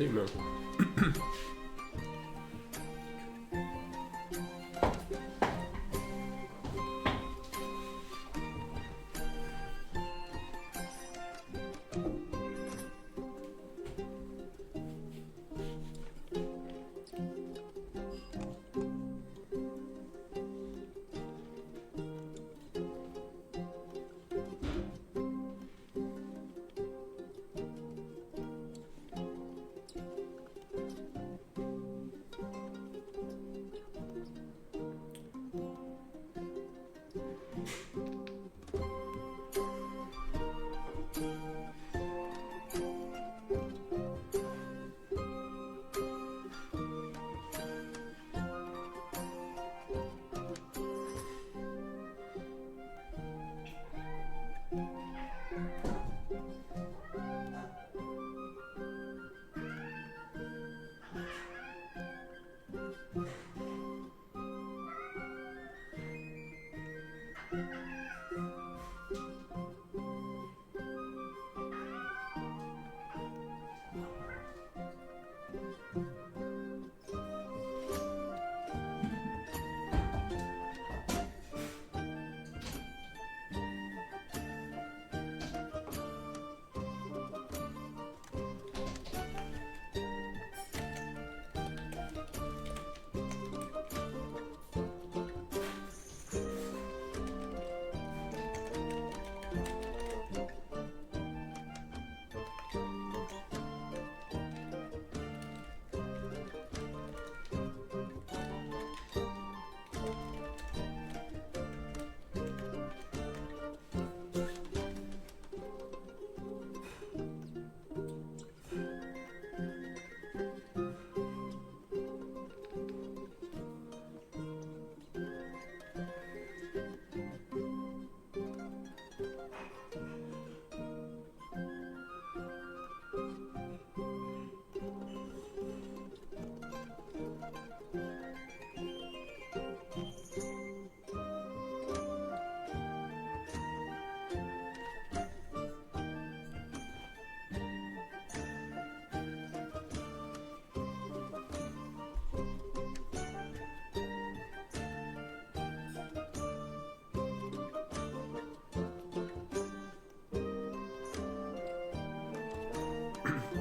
stream now.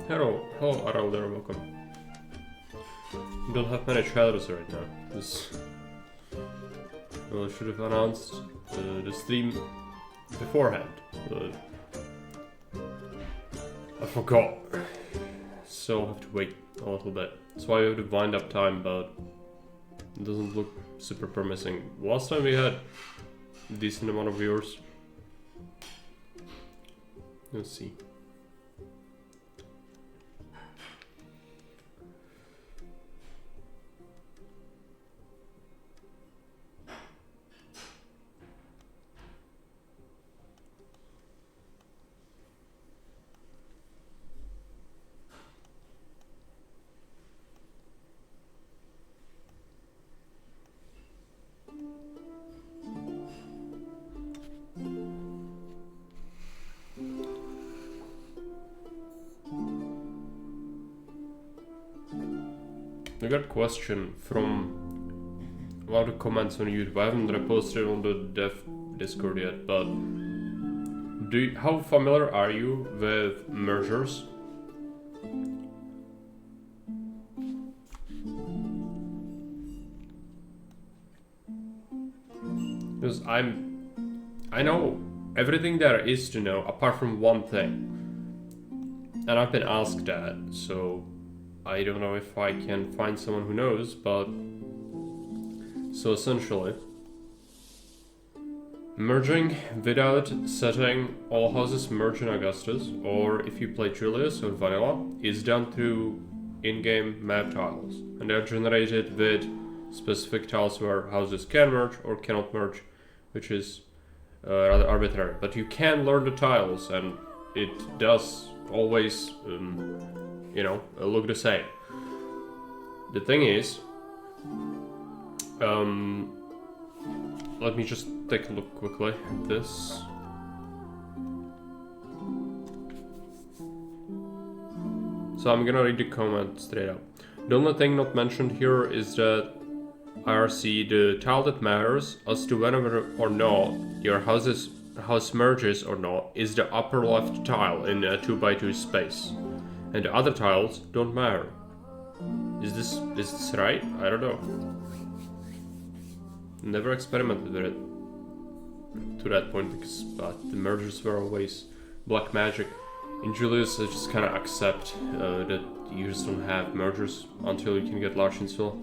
Hello, Areldir, welcome. We don't have many trailers right now. Well, I should have announced the stream beforehand, but I forgot. So I'll have to wait a little bit. That's why we have the wind up time, but it doesn't look super promising. Last time we had a decent amount of viewers. Let's see. I got a question from one of the comments on YouTube. I haven't reposted on the dev Discord yet, but how familiar are you with mergers? Because I know everything there is to know apart from one thing, and I've been asked that, so I don't know if I can find someone who knows, but so essentially merging without setting all houses merge in Augustus, or if you play Julius or Vanilla, is done through in-game map tiles, and they're generated with specific tiles where houses can merge or cannot merge, which is rather arbitrary. But you can learn the tiles, and it does always look the same. The thing is, let me just take a look quickly at this. So I'm gonna read the comment straight up. The only thing not mentioned here is that IRC, the tile that matters as to whether or not your house merges or not is the upper left tile in a 2x2 space. And the other tiles don't matter. Is this right? I don't know. Never experimented with it to that point because the mergers were always black magic. In Julius, I just kind of accept that you just don't have mergers until you can get large infill.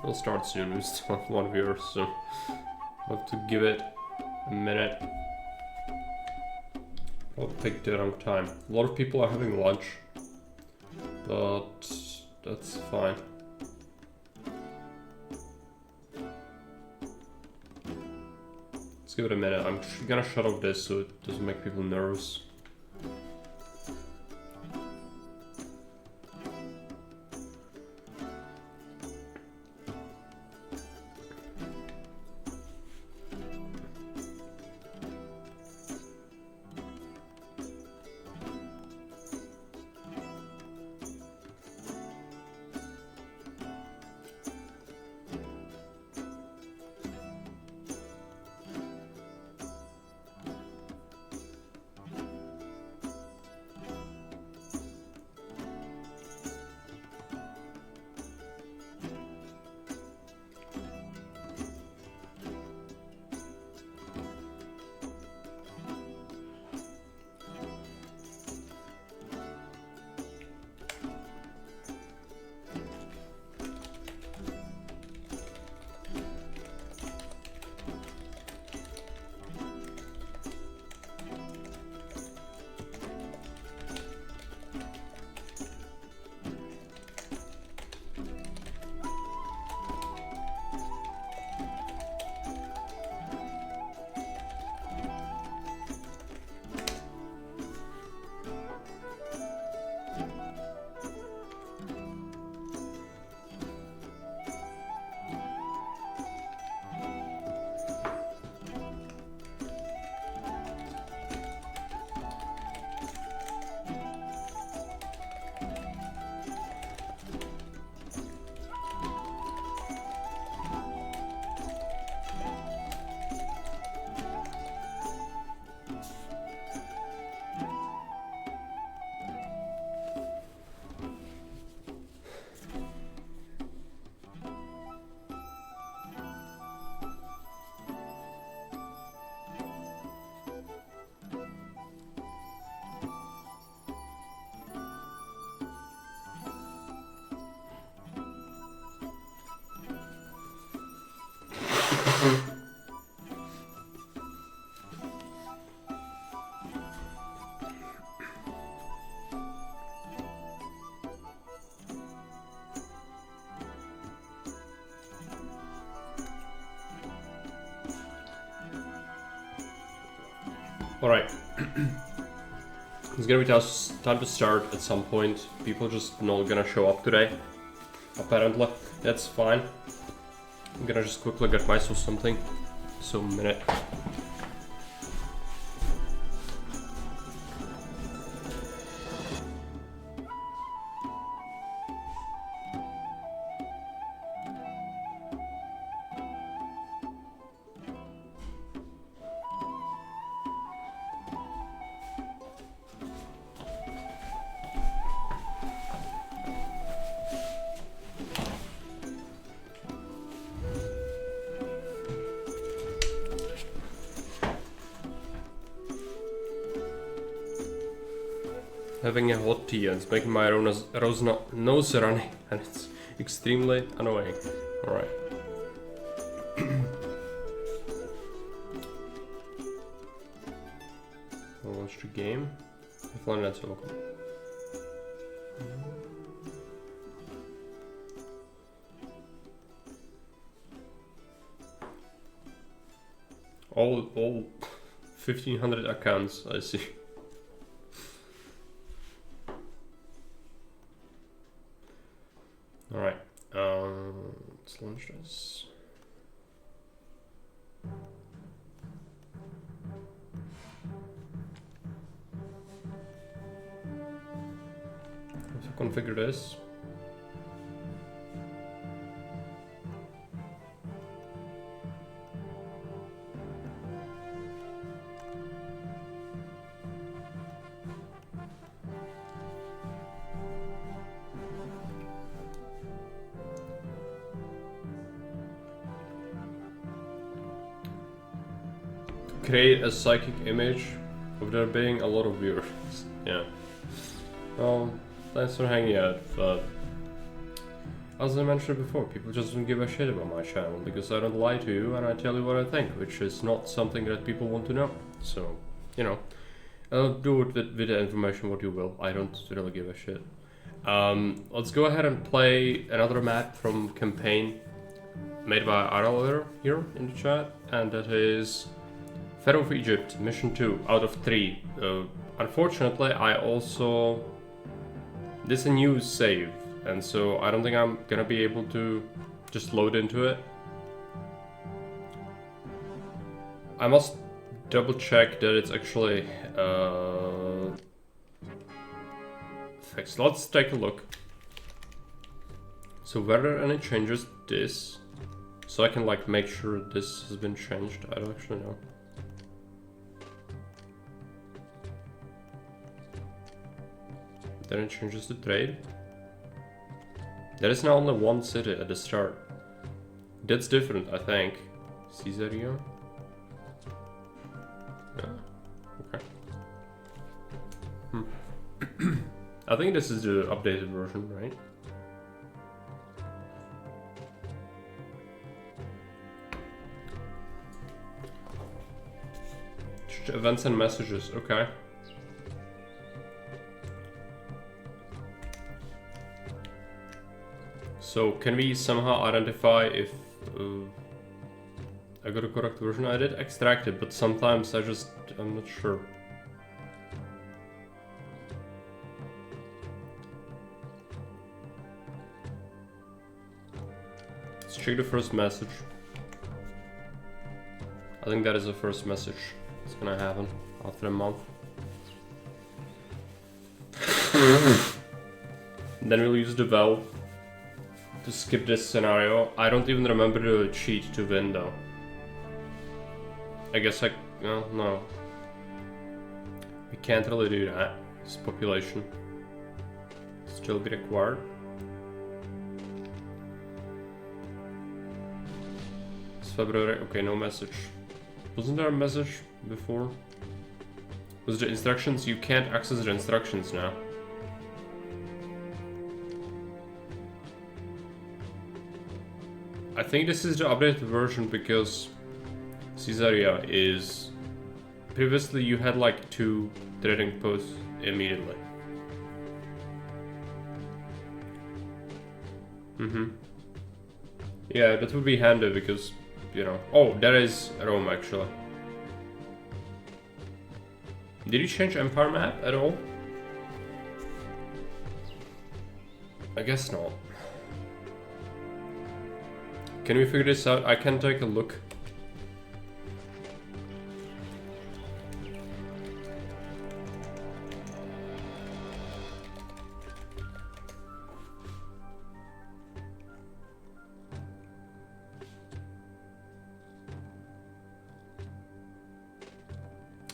We'll start soon. We still have 1 viewer, so I'll have to give it a minute. It'll take the wrong time. A lot of people are having lunch, but that's fine. Let's give it a minute. I'm gonna shut off this so it doesn't make people nervous. Alright. It's gonna be time to start at some point. People just not gonna show up today. Apparently. That's fine. I'm gonna just quickly get myself something. So, a minute. Having a hot tea and it's making my nose running and it's extremely annoying. Alright. I'll launch the game. Offline that's welcome. All 1500 accounts, I see. configure this. Create a psychic image of there being a lot of viewers. Yeah. Well, thanks for hanging out, but as I mentioned before, people just don't give a shit about my channel because I don't lie to you and I tell you what I think, which is not something that people want to know. So, you know, do it with the information what you will. I don't really give a shit. Let's go ahead and play another map from campaign made by Areldir here in the chat, and that is Pharaoh of Egypt, mission 2 out of 3. Unfortunately, I also... This is a new save, and so I don't think I'm gonna be able to just load into it. I must double check that it's actually fixed. Let's take a look. So were there any changes to this? So I can like make sure this has been changed. I don't actually know. Then it changes to trade. There is now only one city at the start. That's different, I think. Caesarea? Yeah. Okay. I think this is the updated version, right? Events and messages, okay. So can we somehow identify if I got a correct version? I did extract it, but sometimes I'm not sure. Let's check the first message. I think that is the first message that's gonna happen after a month. Then we'll use the valve to skip this scenario. I don't even remember the cheat to win though. I guess no. We can't really do that. It's population. Still be required. It's February, okay, no message. Wasn't there a message before? Was the instructions? You can't access the instructions now. I think this is the updated version because Caesarea is... Previously you had like 2 trading posts immediately. Yeah, that would be handy because, you know... Oh, there is Rome actually. Did you change Empire map at all? I guess not. Can we figure this out? I can take a look.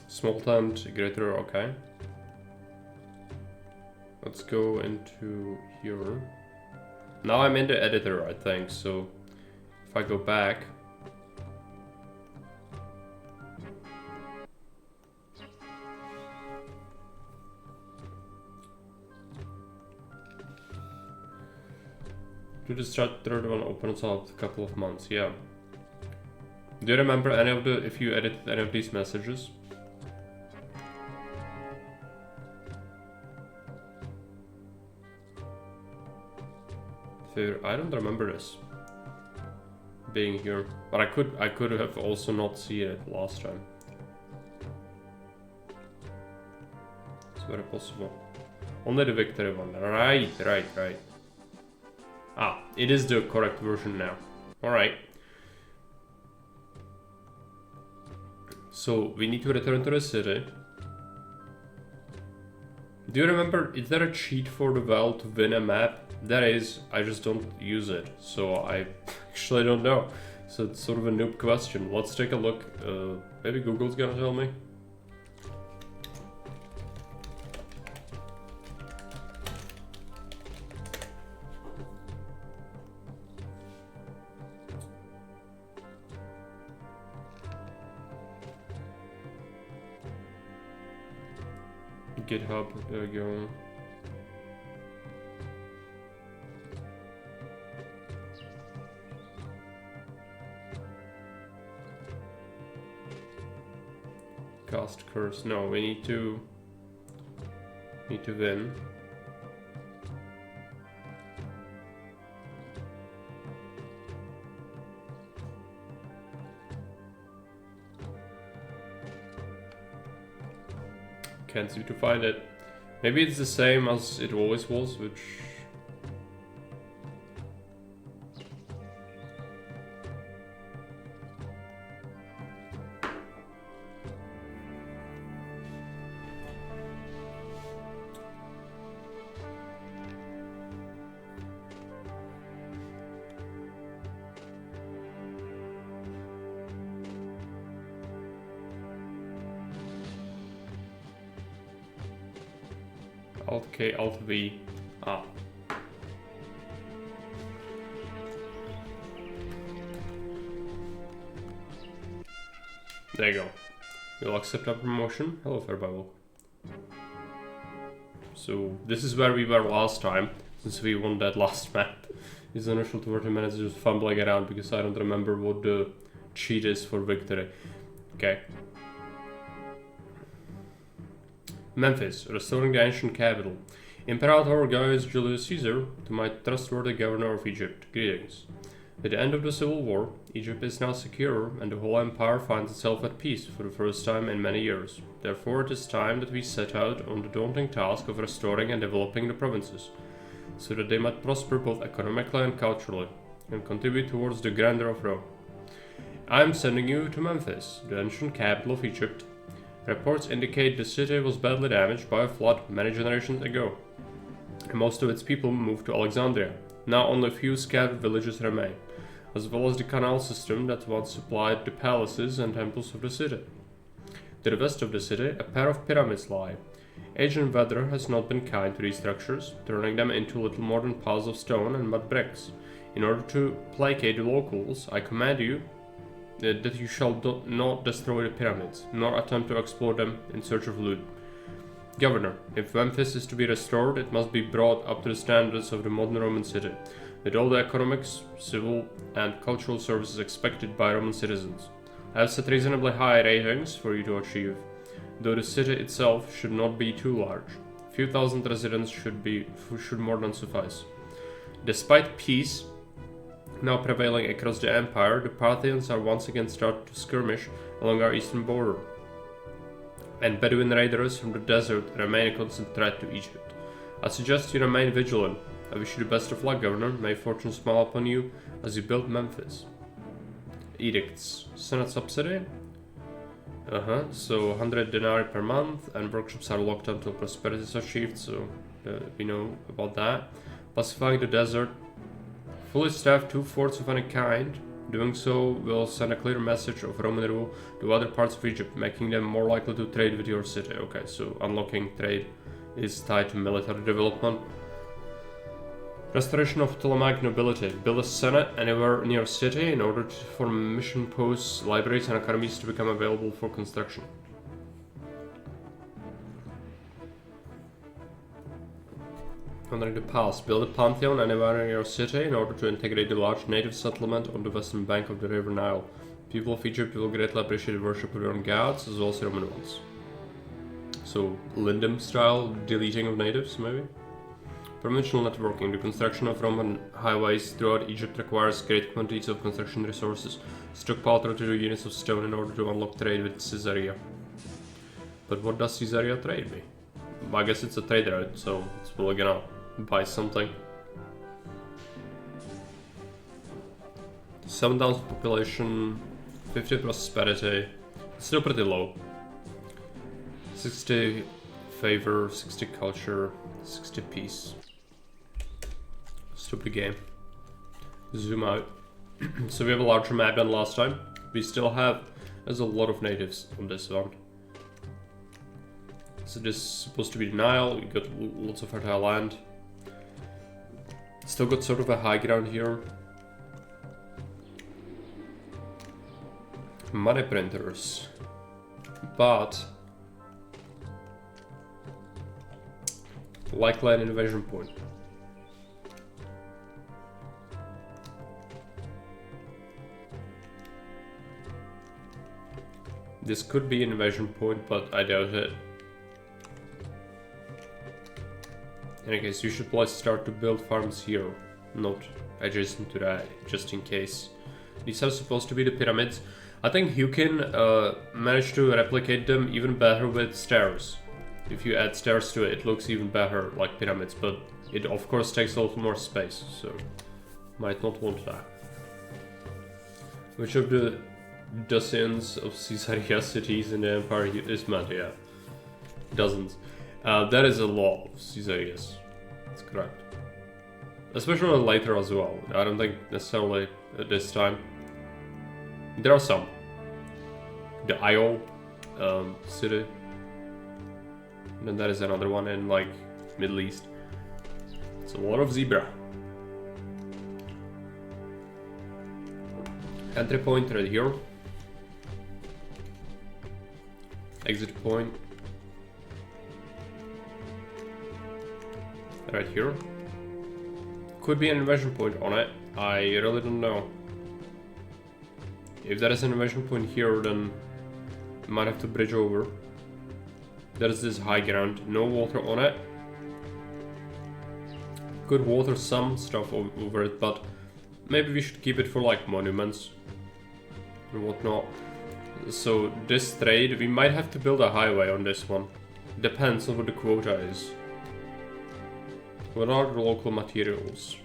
Small timed greater, okay. Let's go into here. Now I'm in the editor, I think, so if I go back, do the third one opens up a couple of months, yeah. Do you remember any of the, if you edited any of these messages? I don't remember this being here, but I could have also not seen it last time. It's very possible. Only the victory one. Right. Ah, it is the correct version now. Alright. So we need to return to the city. Do you remember, is there a cheat for the well to win a map? There is, I just don't use it, so I actually don't know. So it's sort of a noob question. Let's take a look. Maybe Google's gonna tell me. GitHub, there we go. Cast curse. No, we need to win. Can't seem to find it. Maybe it's the same as it always was, which... Alt K, Alt V. Ah. There you go. We'll accept our promotion. Hello, Fairbible. So, this is where we were last time, since we won that last map. His initial 20 minutes just fumbling around because I don't remember what the cheat is for victory. Okay. Memphis, restoring the ancient capital. Imperator Gaius Julius Caesar, to my trustworthy governor of Egypt, greetings. With the end of the civil war, Egypt is now secure and the whole empire finds itself at peace for the first time in many years. Therefore it is time that we set out on the daunting task of restoring and developing the provinces, so that they might prosper both economically and culturally, and contribute towards the grandeur of Rome. I am sending you to Memphis, the ancient capital of Egypt. Reports indicate the city was badly damaged by a flood many generations ago, and most of its people moved to Alexandria. Now only a few scattered villages remain, as well as the canal system that once supplied the palaces and temples of the city. To the west of the city, a pair of pyramids lie. Age and weather has not been kind to these structures, turning them into little more than piles of stone and mud bricks. In order to placate the locals, I command you that you shall not destroy the pyramids, nor attempt to explore them in search of loot. Governor, if Memphis is to be restored, it must be brought up to the standards of the modern Roman city, with all the economics, civil, and cultural services expected by Roman citizens. I have set reasonably high ratings for you to achieve, though the city itself should not be too large. A few thousand residents should more than suffice. Despite peace now prevailing across the empire, the Parthians are once again starting to skirmish along our eastern border, and Bedouin raiders from the desert remain a constant threat to Egypt. I suggest you remain vigilant. I wish you the best of luck, Governor. May fortune smile upon you as you build Memphis. Edicts. Senate subsidy? So 100 denarii per month, and workshops are locked until prosperity is achieved, so we know about that. Pacifying the desert. Fully staffed 2 forts of any kind. Doing so will send a clear message of Roman rule to other parts of Egypt, making them more likely to trade with your city. Okay, so unlocking trade is tied to military development. Restoration of Ptolemaic nobility. Build a senate anywhere near a city in order for mission posts, libraries, and academies to become available for construction. Honoring the past. Build a pantheon anywhere in your city in order to integrate the large native settlement on the western bank of the river Nile. People of Egypt will greatly appreciate the worship of their own gods as well as Roman ones. So, Lindum style deleting of natives, maybe? Provincial networking. The construction of Roman highways throughout Egypt requires great quantities of construction resources. Stockpile 32 units of stone in order to unlock trade with Caesarea. But what does Caesarea trade me? I guess it's a trade route, so it's probably gonna buy something. 7,000 population, 50 prosperity, still pretty low. 60 favor, 60 culture, 60 peace. Stupid game. Zoom out. So we have a larger map than last time. We still have, there's a lot of natives on this one. So this is supposed to be the Nile, we got lots of fertile land. Still got sort of a high ground here. Money printers. But likely an invasion point. This could be an invasion point, but I doubt it. In any case, you should probably start to build farms here, not adjacent to that, just in case. These are supposed to be the pyramids. I think you can manage to replicate them even better with stairs. If you add stairs to it, it looks even better like pyramids, but it of course takes a little more space, so might not want that. Which of the dozens of Caesarea cities in the empire is meant? Yeah, dozens. That is a lot of Caesarias. That's correct. Especially later as well. I don't think necessarily at this time. There are some. The Isle city. And then there is another one in like Middle East. It's a lot of zebra. Entry point right here. Exit point. Right here. Could be an invasion point on it. I really don't know. If there is an invasion point here, then I might have to bridge over. There is this high ground, no water on it. Could water some stuff over it, but maybe we should keep it for like monuments and whatnot. So this trade, we might have to build a highway on this one. Depends on what the quota is. What are the local materials?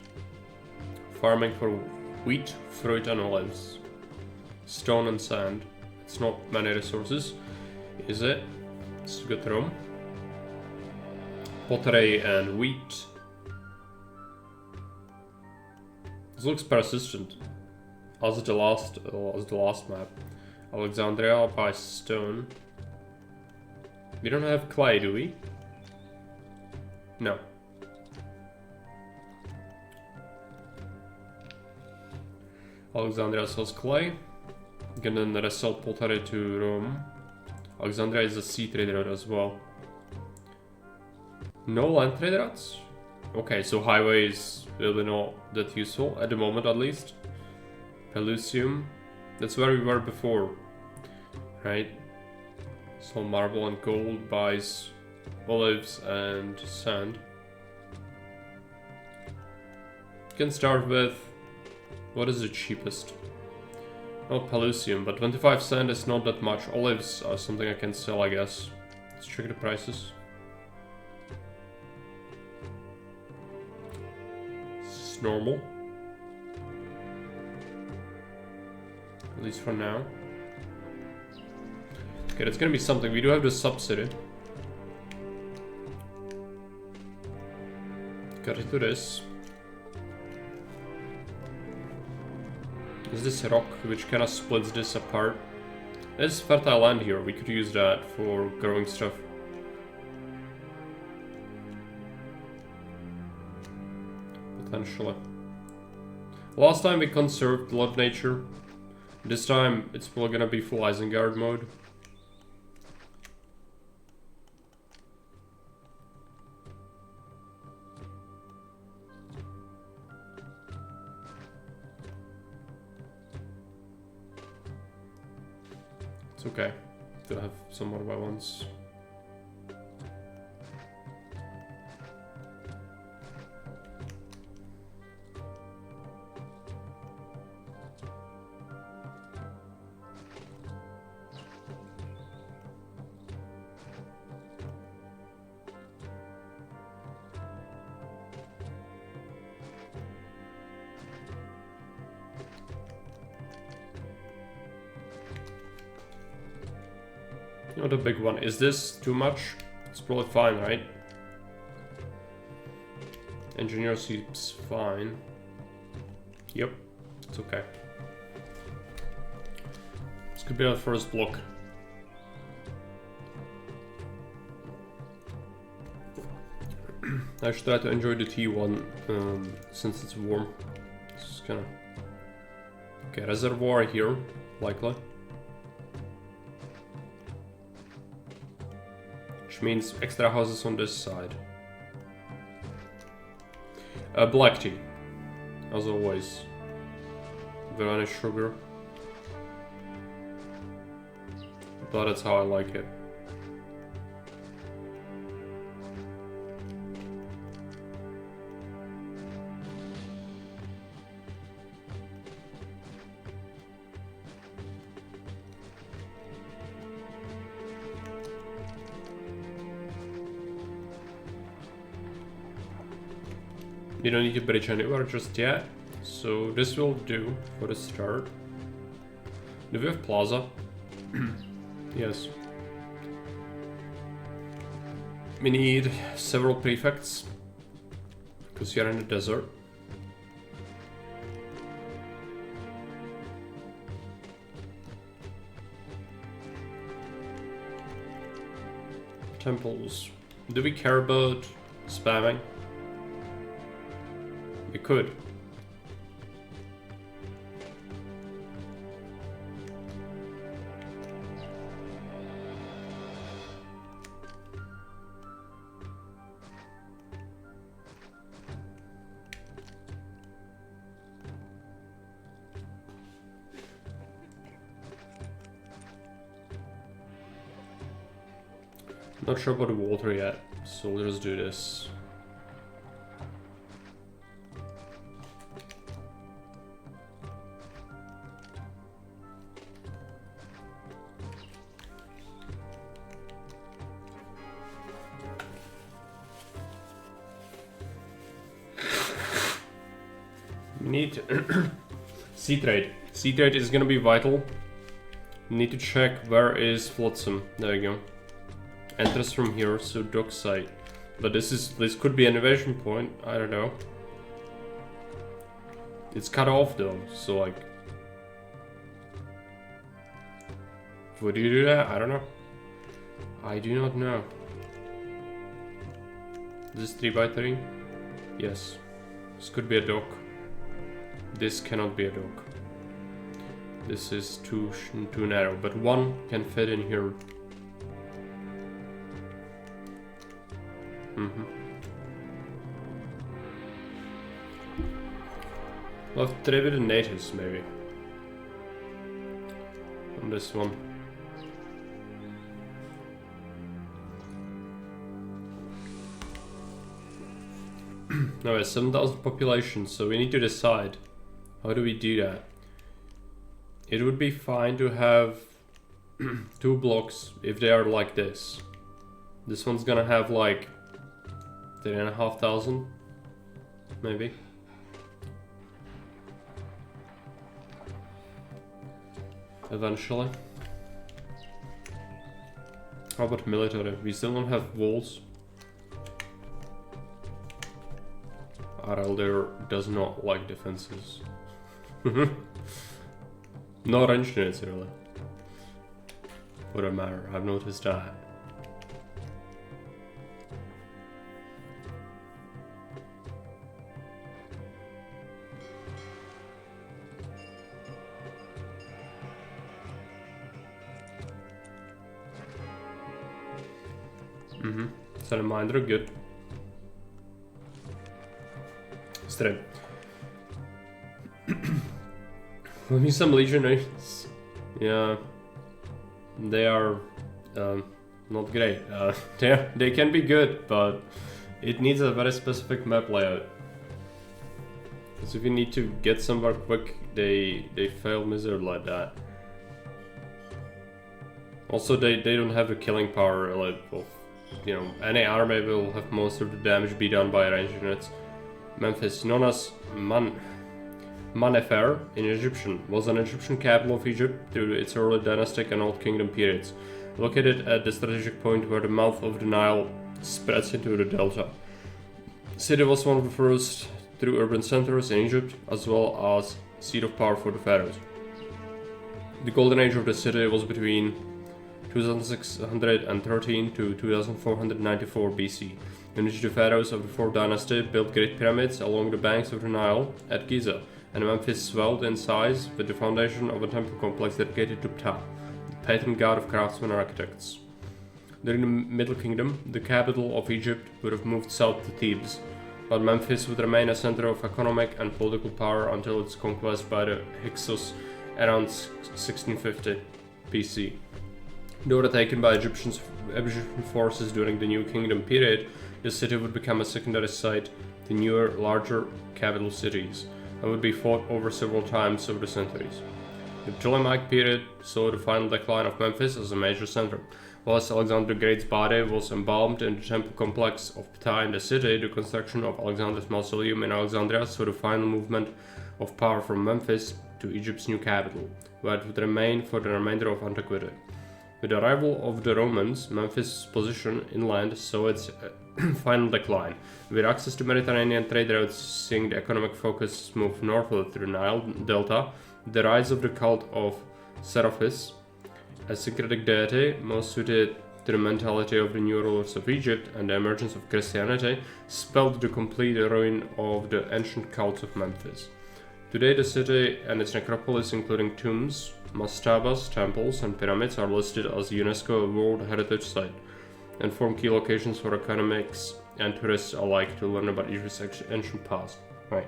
Farming for wheat, fruit and olives. Stone and sand. It's not many resources, is it? It's a good room. Pottery and wheat. This looks persistent. As the last map. Alexandria by stone. We don't have clay, do we? No. Alexandria sells clay. You can then resell pottery to Rome. Alexandria is a sea trader as well. No land trade routes? Okay, so highway is really not that useful, at the moment at least. Pelusium. That's where we were before. Right? So marble and gold buys olives and sand. You can start with... what is the cheapest? Not Pelusium, but 25 sand is not that much. Olives are something I can sell, I guess. Let's check the prices. This is normal. At least for now. Okay, that's gonna be something. We do have the subsidy. Got into this. Is this rock which kind of splits this apart? There's fertile land here, we could use that for growing stuff. Potentially. Last time we conserved a lot of nature. This time it's probably gonna be full Isengard mode. It's okay to have some more by once. Not a big one. Is this too much? It's probably fine, right? Engineer seems fine. Yep, it's okay. This could be our first block. I should try to enjoy the T1 since it's warm. It's kind of... Okay, reservoir here, likely. Which means extra houses on this side. Black tea, as always. Without any sugar. But that's how I like it. You don't need to bridge anywhere just yet, so this will do for the start. Do we have plaza? Yes. We need several prefects, because you're in the desert. Temples. Do we care about spamming? We could. Not sure about the water yet, so we'll just do this. Need sea trade. Sea trade is gonna be vital. Need to check where is Flotsam. There you go. Enters from here, so dock site. But this could be an invasion point. I don't know. It's cut off though, so like, would you do that? I don't know. I do not know. This is 3x3? Yes. This could be a dock. This cannot be a dock. This is too narrow, but one can fit in here. We'll have to trade with the natives, maybe. On this one. No, it's 7,000 population, so we need to decide. How do we do that? It would be fine to have 2 blocks if they are like this. This one's gonna have like 3,500, maybe. Eventually. How about military? We still don't have walls. Areldir does not like defenses. No ranged units, really. For that matter, I've noticed that. Set a minder, good. Straight. We need some legionaries. Yeah, they are not great. They can be good, but it needs a very specific map layout. Because if you need to get somewhere quick, they fail miserably like that. Also, they don't have the killing power. Like, of, you know, any army will have most of the damage be done by ranged units. Memphis, known as Manefer in Egyptian, was an Egyptian capital of Egypt through its early dynastic and Old Kingdom periods. located at the strategic point where the mouth of the Nile spreads into the delta. The city was one of the first true urban centers in Egypt, as well as seat of power for the pharaohs. The golden age of the city was between 2613 to 2494 BC, in which the pharaohs of the 4th dynasty built great pyramids along the banks of the Nile at Giza, and Memphis swelled in size with the foundation of a temple complex dedicated to Ptah, the patron god of craftsmen and architects. During the Middle Kingdom, the capital of Egypt would have moved south to Thebes, but Memphis would remain a center of economic and political power until its conquest by the Hyksos around 1650 BC. Though overtaken by Egyptian forces during the New Kingdom period, the city would become a secondary site to newer, larger capital cities, and would be fought over several times over the centuries. The Ptolemaic period saw the final decline of Memphis as a major center. Whilst Alexander the Great's body was embalmed in the temple complex of Ptah in the city, the construction of Alexander's mausoleum in Alexandria saw the final movement of power from Memphis to Egypt's new capital, where it would remain for the remainder of antiquity. With the arrival of the Romans, Memphis' position inland saw its final decline, with access to Mediterranean trade routes seeing the economic focus move northward through the Nile Delta. The rise of the cult of Seraphis, a syncretic deity most suited to the mentality of the new rulers of Egypt, and the emergence of Christianity spelled the complete ruin of the ancient cults of Memphis. Today the city and its necropolis, including tombs, mastabas, temples, and pyramids, are listed as UNESCO World Heritage Site and form key locations for academics and tourists alike to learn about Egypt's ancient past. Right.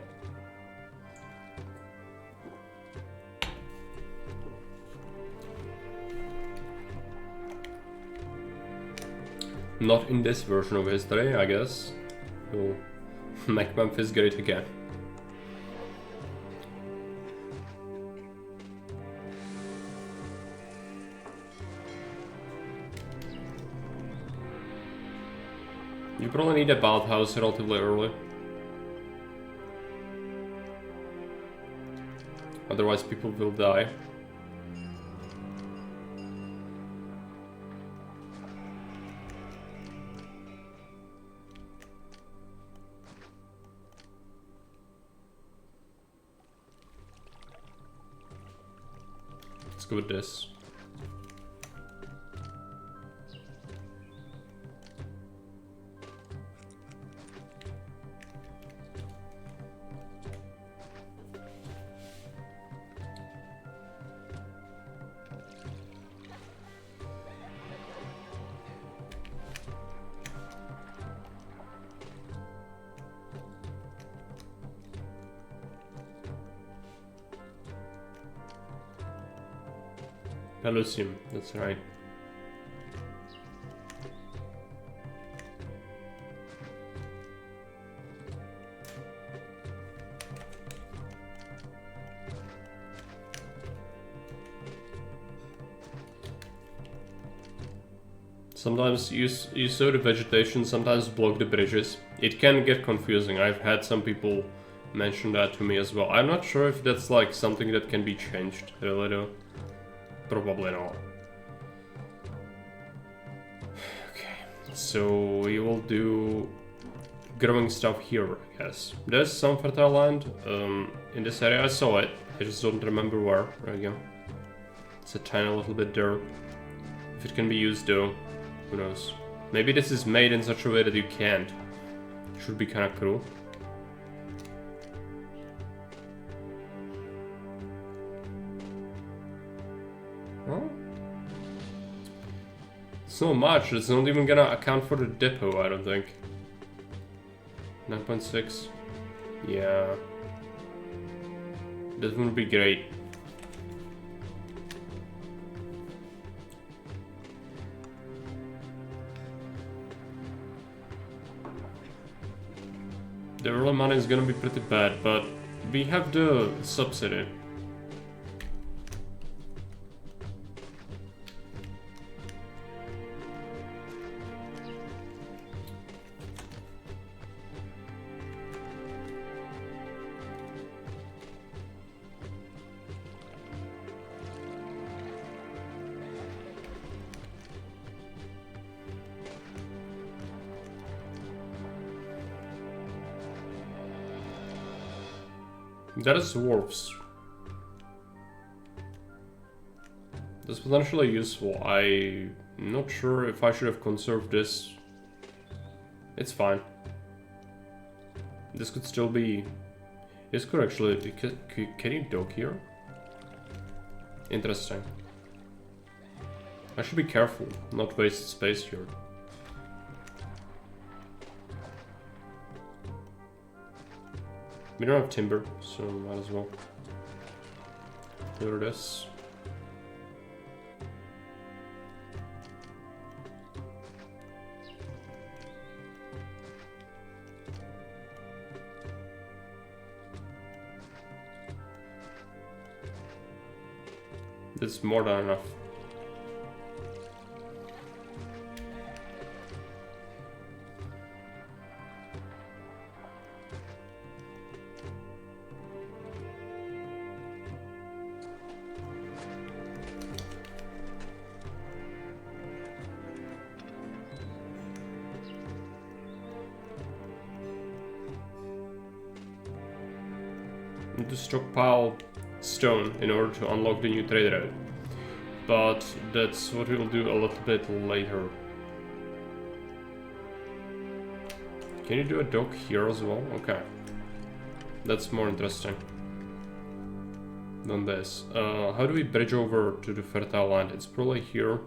Not in this version of history, I guess. We'll make Memphis great again. You probably need a bathhouse relatively early. Otherwise people will die. Let's go with this. Pelusium, that's right. Sometimes you sow the vegetation, sometimes block the bridges. It can get confusing. I've had some people mention that to me as well. I'm not sure if that's like something that can be changed, really though. Probably not. Okay, so we will do growing stuff here, I guess. There's some fertile land in this area. I saw it. I just don't remember where. There we go. It's a tiny little bit there. If it can be used though, who knows? Maybe this is made in such a way that you can't. Should be kind of cool. Well, so much. It's not even gonna account for the depot, I don't think. 9.6. Yeah. That would be great. The early money is gonna be pretty bad, but we have the subsidy. That is wharfs. That's potentially useful. I'm not sure if I should have conserved this. It's fine. This could still be... This could actually... Can you dock here? Interesting. I should be careful, not waste space here. We don't have timber, so might as well clear this. That's more than enough. Need to stockpile stone in order to unlock the new trade route, but that's what we'll do a little bit later. Can you do a dock here as well? Okay, that's more interesting than this. How do we bridge over to the fertile land? It's probably here.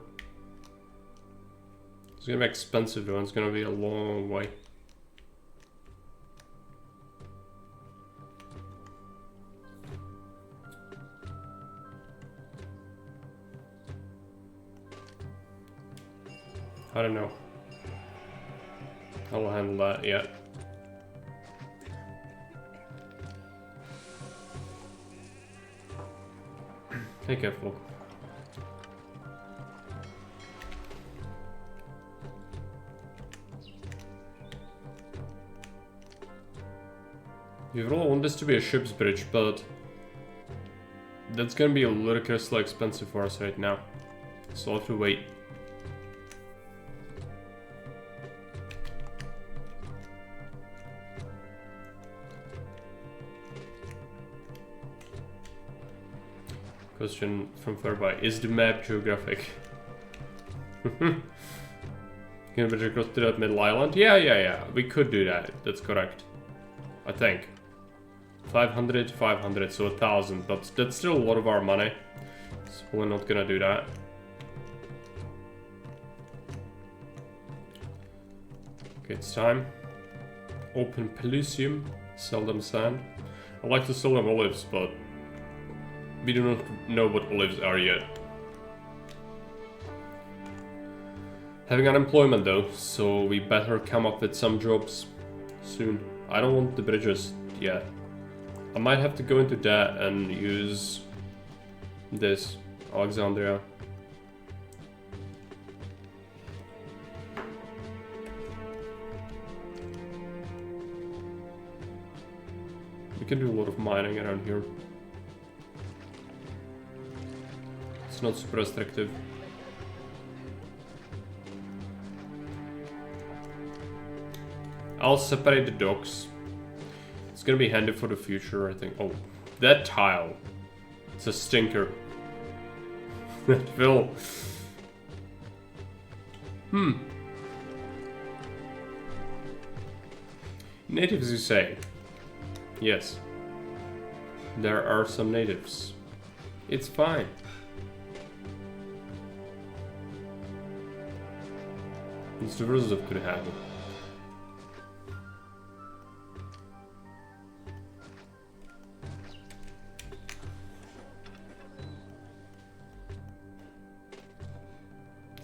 It's gonna be expensive though, it's gonna be a long way. I don't know. I'll handle that, yeah. Be careful. We really want this to be a ship's bridge, but that's gonna be ludicrously expensive for us right now. So I'll have to wait. Question from Fairby, is the map geographic? Can we bridge across to that middle island? Yeah, we could do that, that's correct. I think. 500, 500, so 1,000, but that's still a lot of our money. So we're not gonna do that. Okay, it's time. Open Pelusium, sell them sand. I'd like to sell them olives, but we do not know what olives are yet. Having unemployment though, so we better come up with some jobs soon. I don't want the bridges yet. I might have to go into that and use this, Alexandria. We can do a lot of mining around here. It's not super restrictive. I'll separate the docks. It's gonna be handy for the future, I think. Oh, that tile. It's a stinker. That will... Natives, you say? Yes. There are some natives. It's fine. It's the worst that could happen.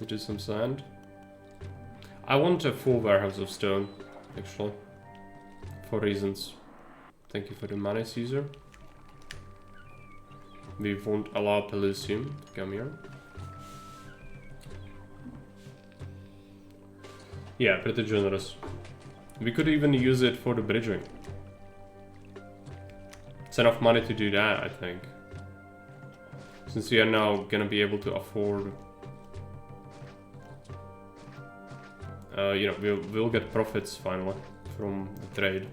Do some sand. I want a full warehouse of stone, actually, for reasons. Thank you for the money, Caesar. We won't allow Pelusium to come here. Yeah, pretty generous. We could even use it for the bridging. It's enough money to do that, I think. Since we are now gonna be able to afford... you know, we'll get profits finally from the trade.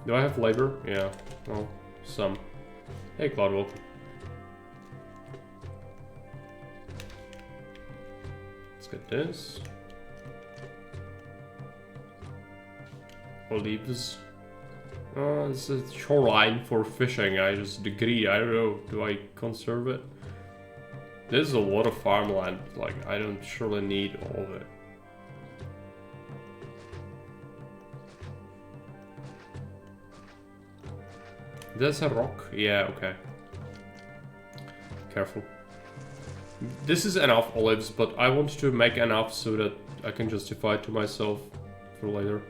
Do I have labor? Yeah, well, some. Hey, Cloud, welcome. Let's get this. Olives. This is shoreline for fishing. I just agree. I don't know. Do I conserve it? There's a lot of farmland. Like, I don't surely need all of it. There's a rock. Yeah, okay. Careful. This is enough olives, but I want to make enough so that I can justify it to myself for later.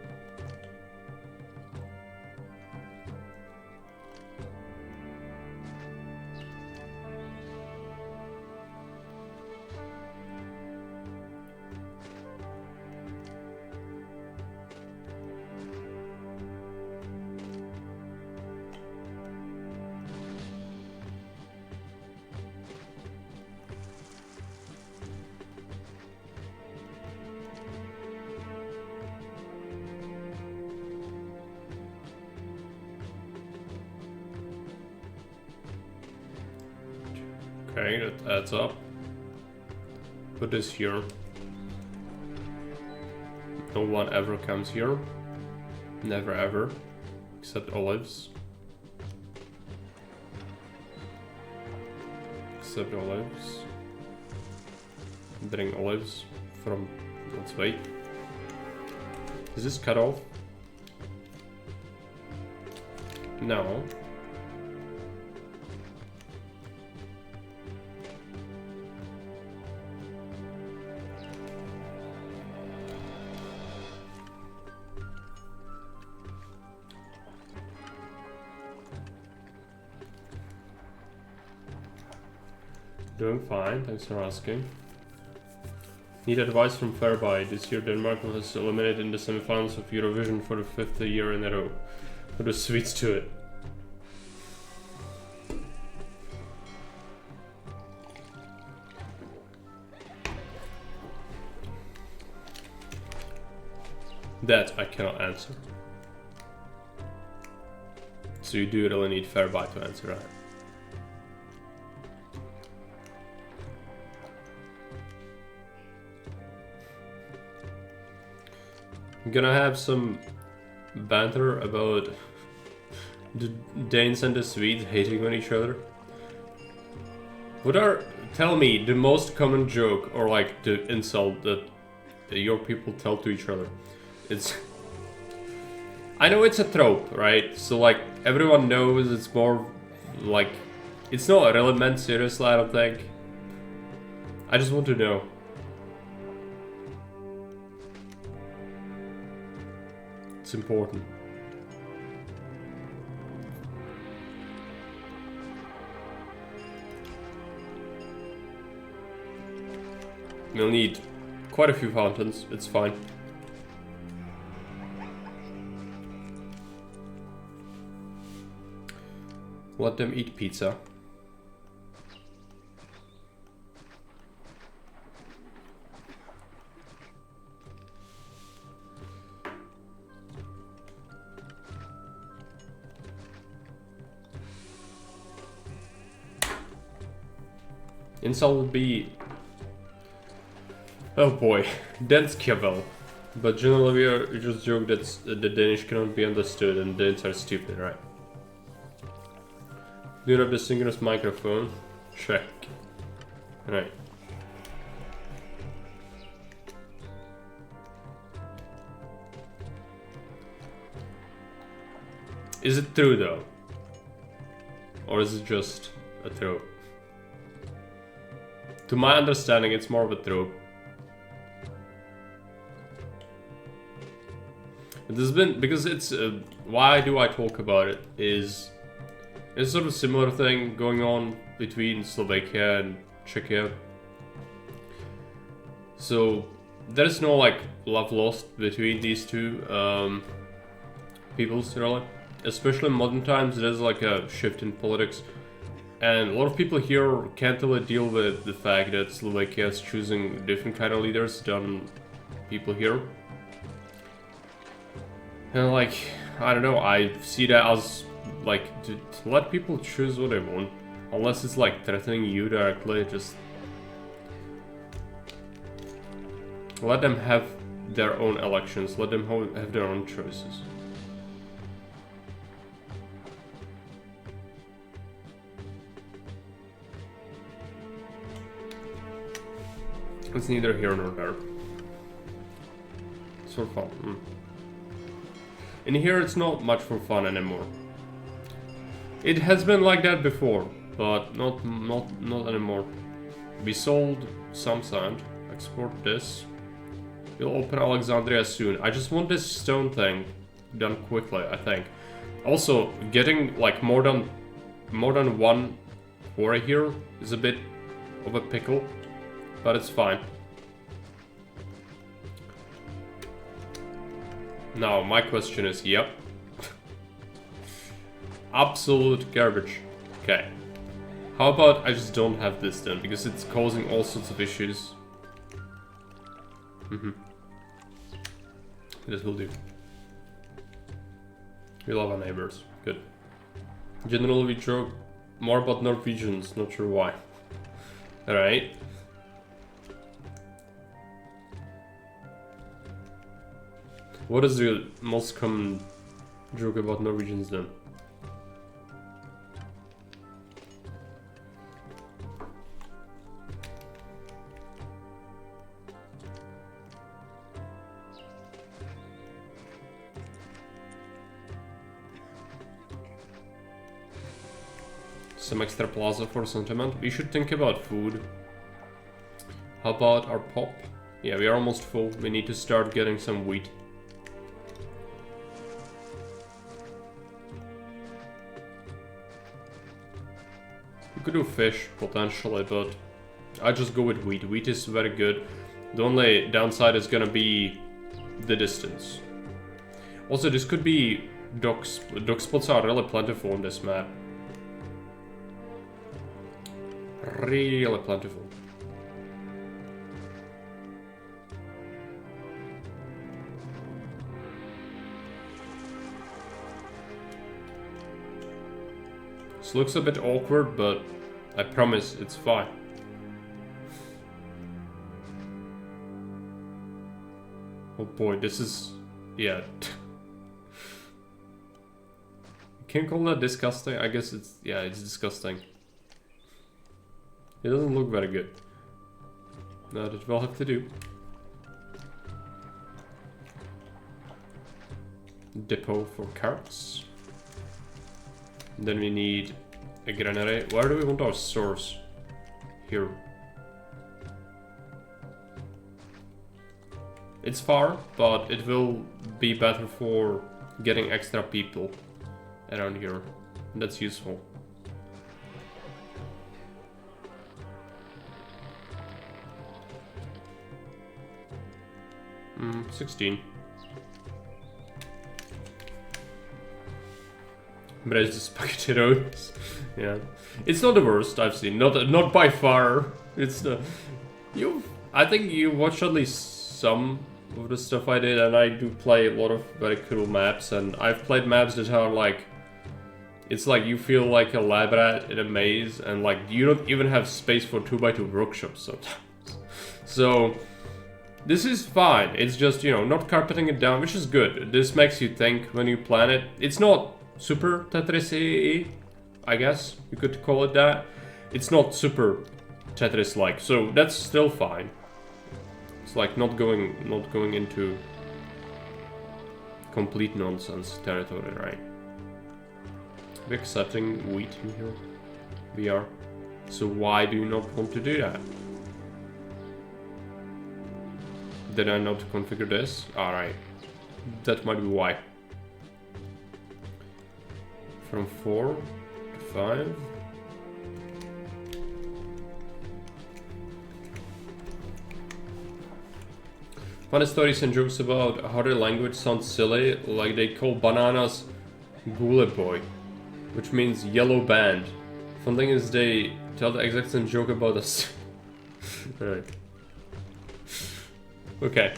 Okay, that adds up. Put this here. No one ever comes here. Never ever. Except olives. Except olives. Bring olives from... Let's wait. Is this cut off? No. Doing fine, thanks for asking. Need advice from Fairby. This year Denmark was eliminated in the semifinals of Eurovision for the 5th year in a row. What a sweets to it. That I cannot answer. So you do really need Fairby to answer that. I'm gonna have some banter about the Danes and the Swedes hating on each other. What are, tell me, the most common joke or like the insult that your people tell to each other? It's... I know it's a trope, right? So like everyone knows it's more like... It's not really meant seriously, I don't think. I just want to know. It's important. We'll need quite a few fountains, it's fine. Let them eat pizza. Insult would be... Oh boy, Danskavel. But generally we just joke that the Danish cannot be understood and Danes are stupid, right? Do you have the synchronous microphone? Check. Right. Is it true though? Or is it just a trope? To my understanding, it's more of a trope. There's been, because it's, why do I talk about it, is it's sort of a similar thing going on between Slovakia and Czechia. So there's no like love lost between these two peoples, really. Especially in modern times, there's like a shift in politics. And a lot of people here can't really deal with the fact that Slovakia is choosing different kind of leaders than people here. And like, I don't know, I see that as, like, to let people choose what they want. Unless it's, like, threatening you directly, just... let them have their own elections, let them have their own choices. It's neither here nor there. It's for fun. In here it's not much for fun anymore. It has been like that before, but not anymore. We sold some sand. Export this. We'll open Alexandria soon. I just want this stone thing done quickly, I think. Also, getting like more than one quarry here is a bit of a pickle, but it's fine. Now, my question is, yep. Absolute garbage. Okay. How about I just don't have this then, because it's causing all sorts of issues. This will do. We love our neighbors. Good. Generally, we joke more about Norwegians, not sure why. Alright. What is the most common joke about Norwegians then? Some extra plaza for sentiment. We should think about food. How about our pop? Yeah, we are almost full. We need to start getting some wheat. We could do fish, potentially, but I just go with wheat. Wheat is very good. The only downside is gonna be the distance. Also, this could be docks. Dock spots are really plentiful on this map. Really plentiful. This looks a bit awkward, but I promise it's fine. Oh boy, this is... yeah. You can't call that disgusting? I guess it's... yeah, it's disgusting. It doesn't look very good. That will have to do. Depot for carts. Then we need a granary. Where do we want our source? Here. It's far, but it will be better for getting extra people around here. That's useful. 16. Embrace the spaghetti rolls. Yeah, it's not the worst I've seen. Not by far. It's the I think you watched at least some of the stuff I did, and I do play a lot of very cool maps. And I've played maps that are like, it's like you feel like a lab rat in a maze, and like you don't even have space for 2x2 workshops sometimes. So this is fine. It's just, you know, not carpeting it down, which is good. This makes you think when you plan it. It's not super Tetris-y, I guess you could call it that. It's not super Tetris-like, so that's still fine. It's like not going into complete nonsense territory, right? We're accepting wheat in here. We are. So why do you not want to do that? Did I not configure this? Alright. That might be why. From 4 to 5. Funny stories and jokes about how their language sounds silly, like they call bananas gule boy, which means yellow band. Fun thing is they tell the exact same joke about us. Alright. Okay.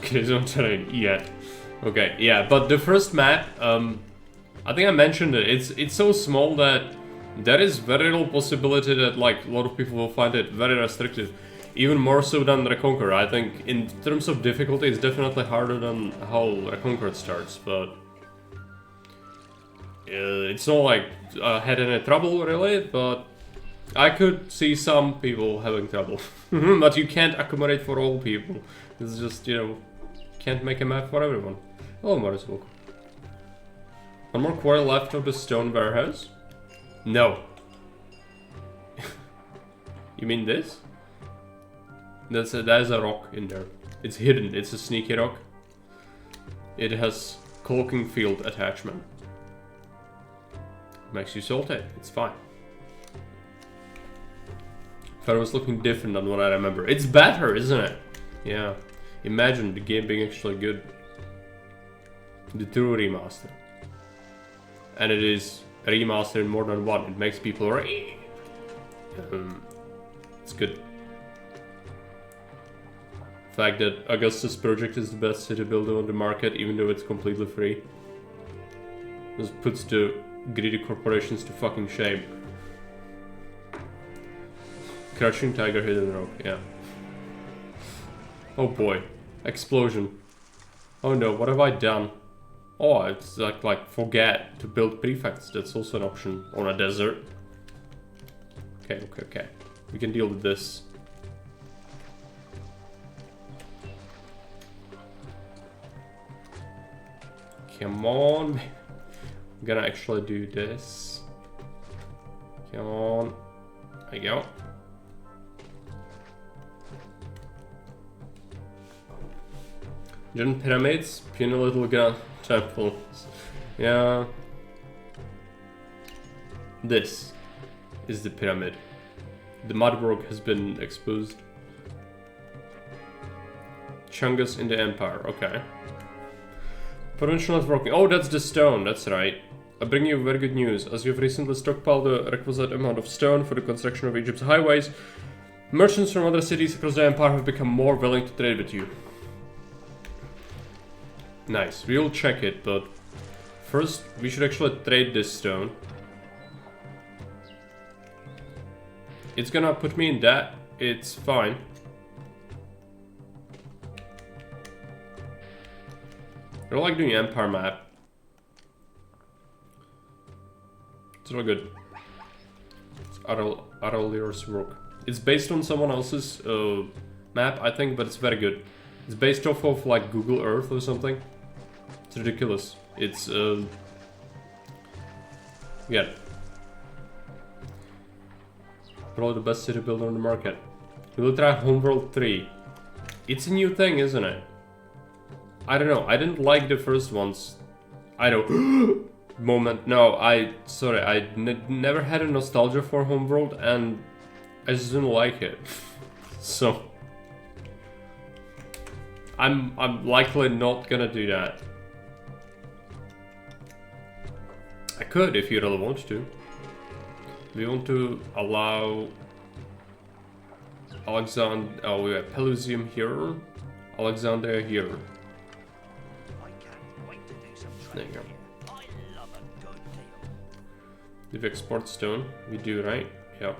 his own terrain yet. Okay, yeah, but the first map, I think I mentioned it. It's so small that there is very little possibility that like a lot of people will find it very restrictive. Even more so than Reconquer. I think in terms of difficulty, it's definitely harder than how Reconquer starts, but it's not like I had any trouble really, but I could see some people having trouble. But you can't accommodate for all people. It's just, you know, can't make a map for everyone. Oh, Marisol. One more quarry left of the stone warehouse? No. You mean this? That is a rock in there. It's hidden. It's a sneaky rock. It has cloaking field attachment. Makes you salty. It's fine. Thought it was looking different than what I remember. It's better, isn't it? Yeah. Imagine the game being actually good. The true remaster. And it is a remaster in more than one. It makes people rave. It's good. The fact that Augustus project is the best city builder on the market, even though it's completely free. This puts the greedy corporations to fucking shame. Crouching tiger, hidden rock, yeah. Oh boy. Explosion. Oh no, what have I done? Oh, it's like forget to build prefects. That's also an option on a desert. Okay. We can deal with this. Come on. I'm gonna actually do this. Come on. There you go. Giant pyramids, puny little grand temples. Yeah. This is the pyramid. The mudwork has been exposed. Chungus in the Empire, okay. Potential networking. Oh, that's the stone, that's right. I bring you very good news. As you've recently stockpiled the requisite amount of stone for the construction of Egypt's highways, merchants from other cities across the Empire have become more willing to trade with you. Nice, we'll check it, but first we should actually trade this stone. It's gonna put me in debt, it's fine. I don't like doing Empire map. It's really good. It's Areldir's work. It's based on someone else's map, I think, but it's very good. It's based off of like Google Earth or something. It's ridiculous. It's yeah. Probably the best city builder on the market. We'll try Homeworld 3. It's a new thing, isn't it? I don't know. I didn't like the first ones. I don't. Moment. No, sorry. I never had a nostalgia for Homeworld, and I just didn't like it. So I'm likely not gonna do that. I could if you really want to. We want to allow Alexander. Oh, we have Pelusium here, Alexandria here. There you go. Do we export stone? We do, right? Yeah.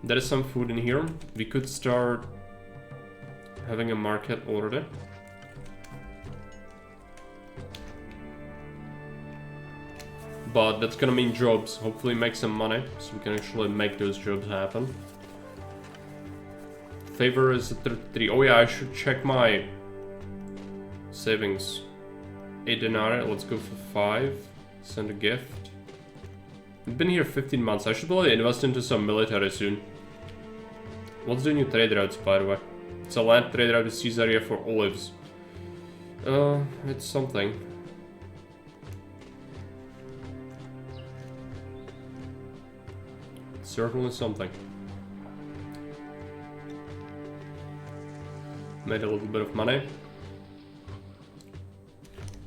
There is some food in here. We could start having a market already. But that's gonna mean jobs. Hopefully make some money, so we can actually make those jobs happen. Favor is at 33. Oh yeah, I should check my savings. 8 denarii, let's go for 5. Send a gift. We've been here 15 months. I should probably invest into some military soon. What's the new trade routes, by the way? It's a land trade route to Caesarea for olives. It's something. It's certainly something. Made a little bit of money.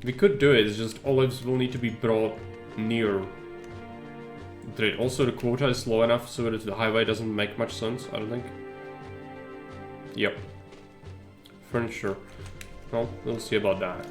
We could do it, it's just olives will need to be brought near trade. Also, the quota is low enough so that the highway doesn't make much sense, I don't think. Yep. Furniture. Well, we'll see about that.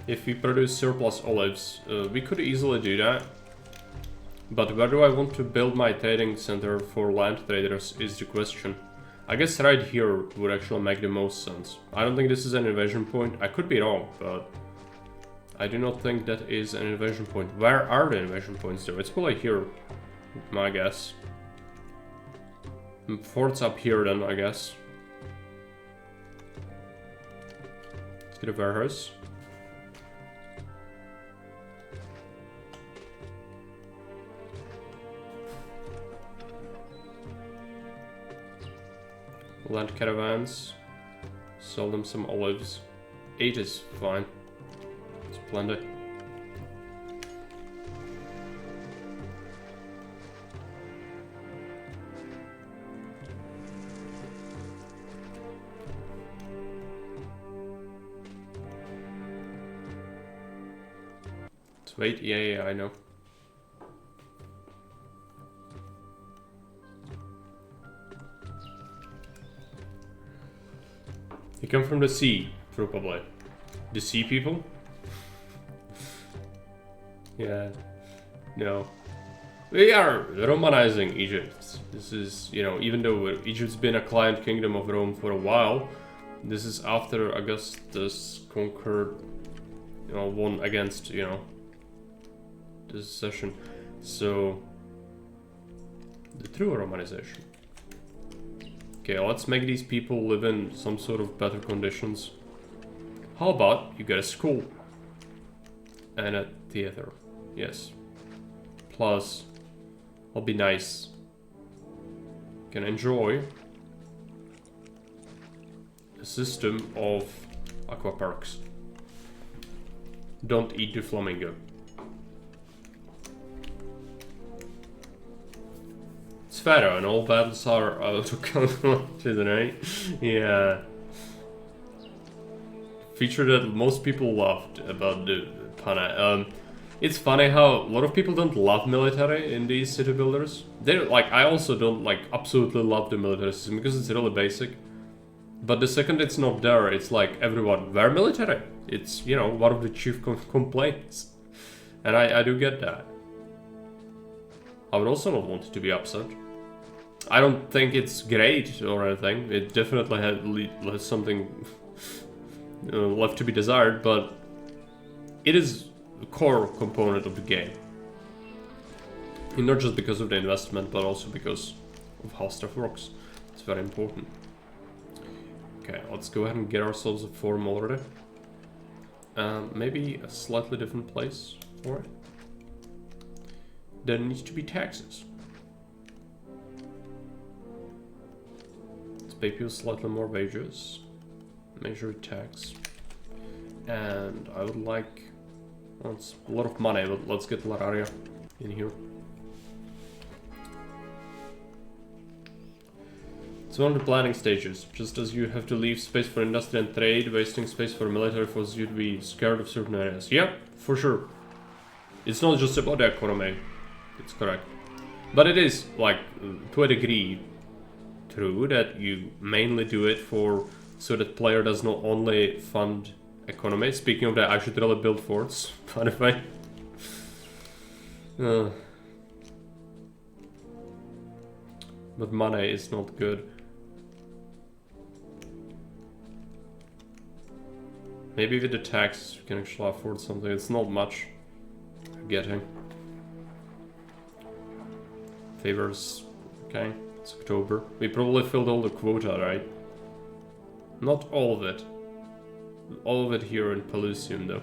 If we produce surplus olives, we could easily do that. But where do I want to build my trading center for land traders is the question. I guess right here would actually make the most sense. I don't think this is an invasion point. I could be wrong, but I do not think that is an invasion point. Where are the invasion points though? It's probably here, my guess. Fort's up here then, I guess. Let's get a warehouse. Land caravans. Sell them some olives. 8 is fine. It's plenty. Wait, yeah, I know. They come from the sea, probably. The sea people? Yeah. No. We are Romanizing Egypt. This is, you know, even though Egypt's been a client kingdom of Rome for a while, this is after Augustus conquered, you know, won against, you know, the secession. So, the true Romanization. Okay, let's make these people live in some sort of better conditions. How about you get a school and a theater? Yes. Plus, I'll be nice. Can enjoy a system of aqua parks. Don't eat the flamingo. It's Pharaoh, and all battles are autocounted, right? Yeah. Feature that most people loved about the Pana. It's funny how a lot of people don't love military in these city builders. They're like, I also don't like absolutely love the military system because it's really basic. But the second it's not there, it's like everyone, we're military. It's, you know, one of the chief complaints. And I do get that. I would also not want it to be upset. I don't think it's great or anything. It definitely has something left to be desired, but it is a core component of the game. And not just because of the investment, but also because of how stuff works. It's very important. Okay, let's go ahead and get ourselves a forum already. Maybe a slightly different place for it. There needs to be taxes. Let's pay people slightly more wages. Measure tax. And I would like... Well, it's a lot of money, but let's get Lararia in here. It's one of the planning stages. Just as you have to leave space for industry and trade, wasting space for military forces you to be scared of certain areas. Yeah, for sure. It's not just about the economy. It's correct. But it is, like, to a degree, true that you mainly do it for so that player does not only fund economy. Speaking of that, I should really build forts, by the way. But money is not good. Maybe with the tax we can actually afford something. It's not much getting. Favors. Okay, it's October. We probably filled all the quota, right? Not all of it. All of it here in Pelusium, though.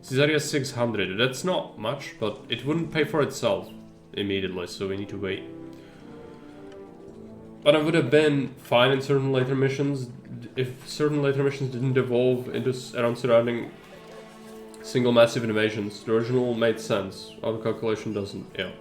Caesarea 600. That's not much, but it wouldn't pay for itself immediately, so we need to wait. But I would have been fine in certain later missions if certain later missions didn't evolve into around surrounding single massive invasions. The original made sense. Auto calculation doesn't. Yeah.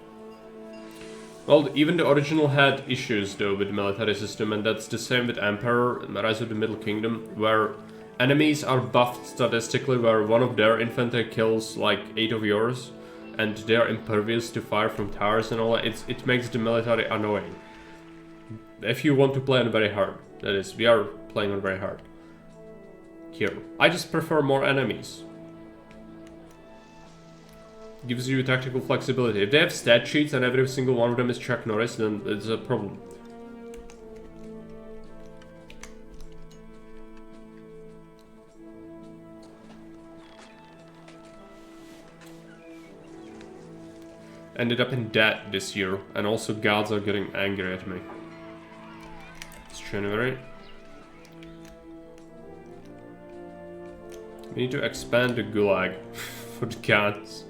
Well, even the original had issues though with the military system, and that's the same with Emperor, Rise of the Middle Kingdom, where enemies are buffed statistically, where one of their infantry kills like 8 of yours, and they are impervious to fire from towers and all that. It makes the military annoying. If you want to play on very hard, that is, we are playing on very hard. Here, I just prefer more enemies. Gives you tactical flexibility. If they have stat sheets and every single one of them is Chuck Norris, then it's a problem. Ended up in debt this year, and also gods are getting angry at me. It's January. We need to expand the gulag for the gods.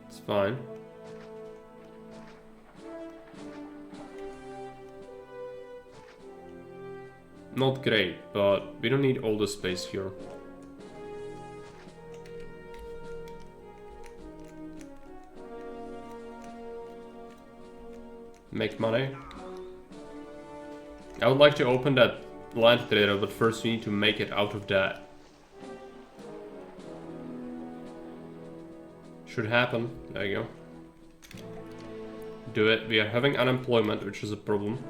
It's fine. Not great, but we don't need all the space here. Make money. I would like to open that land trader, but first we need to make it out of that. Should happen. There you go. Do it. We are having unemployment, which is a problem.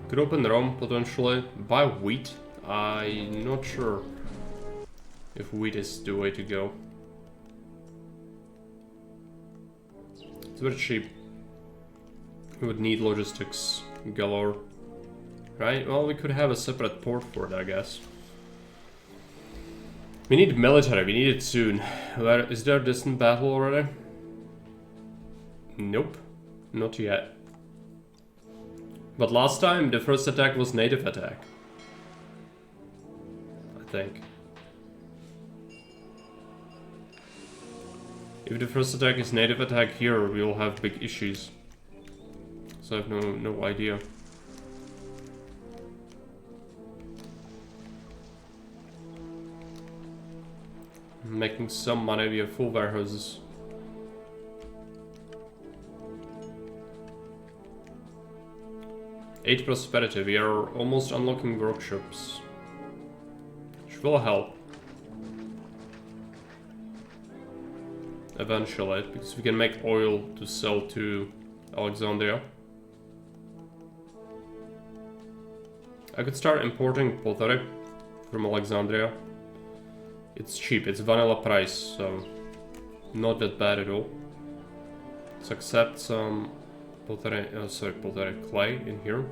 Could open Rome, potentially. Buy wheat? I'm not sure if wheat is the way to go. It's very cheap. We would need logistics galore. Right? Well, we could have a separate port for it, I guess. We need military, we need it soon. Where, is there a distant battle already? Nope, not yet. But last time the first attack was native attack. I think. If the first attack is native attack here, we will have big issues. So I have no idea. Making some money, we have full warehouses. Eight prosperity, we are almost unlocking workshops. Which will help. Eventually, because we can make oil to sell to Alexandria. I could start importing pottery from Alexandria. It's cheap, it's vanilla price, so not that bad at all. Let's accept some pottery, pottery clay in here.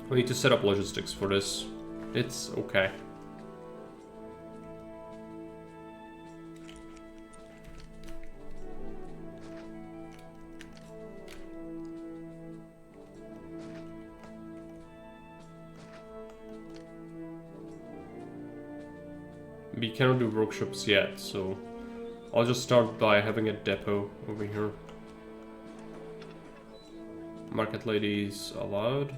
We need to set up logistics for this. It's okay. We cannot do workshops yet, so I'll just start by having a depot over here. Market ladies allowed.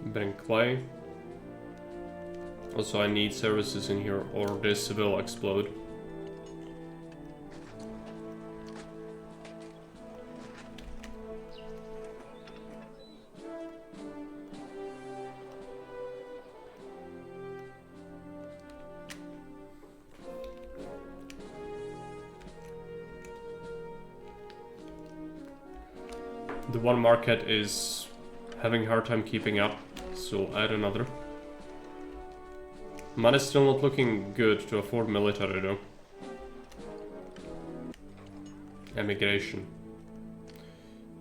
Bring clay. Also, I need services in here or this will explode. The one market is having a hard time keeping up, so I'll add another. Money's still not looking good to afford military though. Emigration.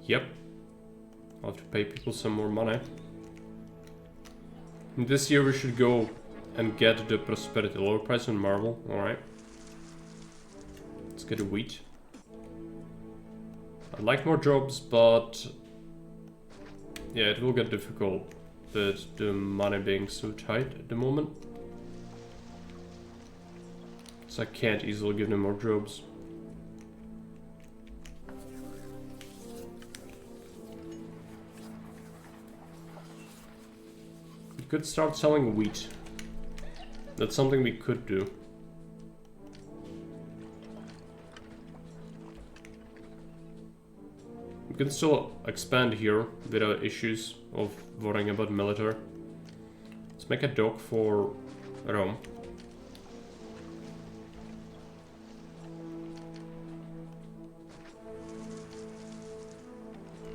Yep. I'll have to pay people some more money. This year we should go and get the prosperity. Lower price on marble, alright. Let's get a wheat. I'd like more jobs, but yeah, it will get difficult with the money being so tight at the moment. So I can't easily give them more jobs. We could start selling wheat. That's something we could do. We can still expand here without issues of worrying about military. Let's make a dock for Rome.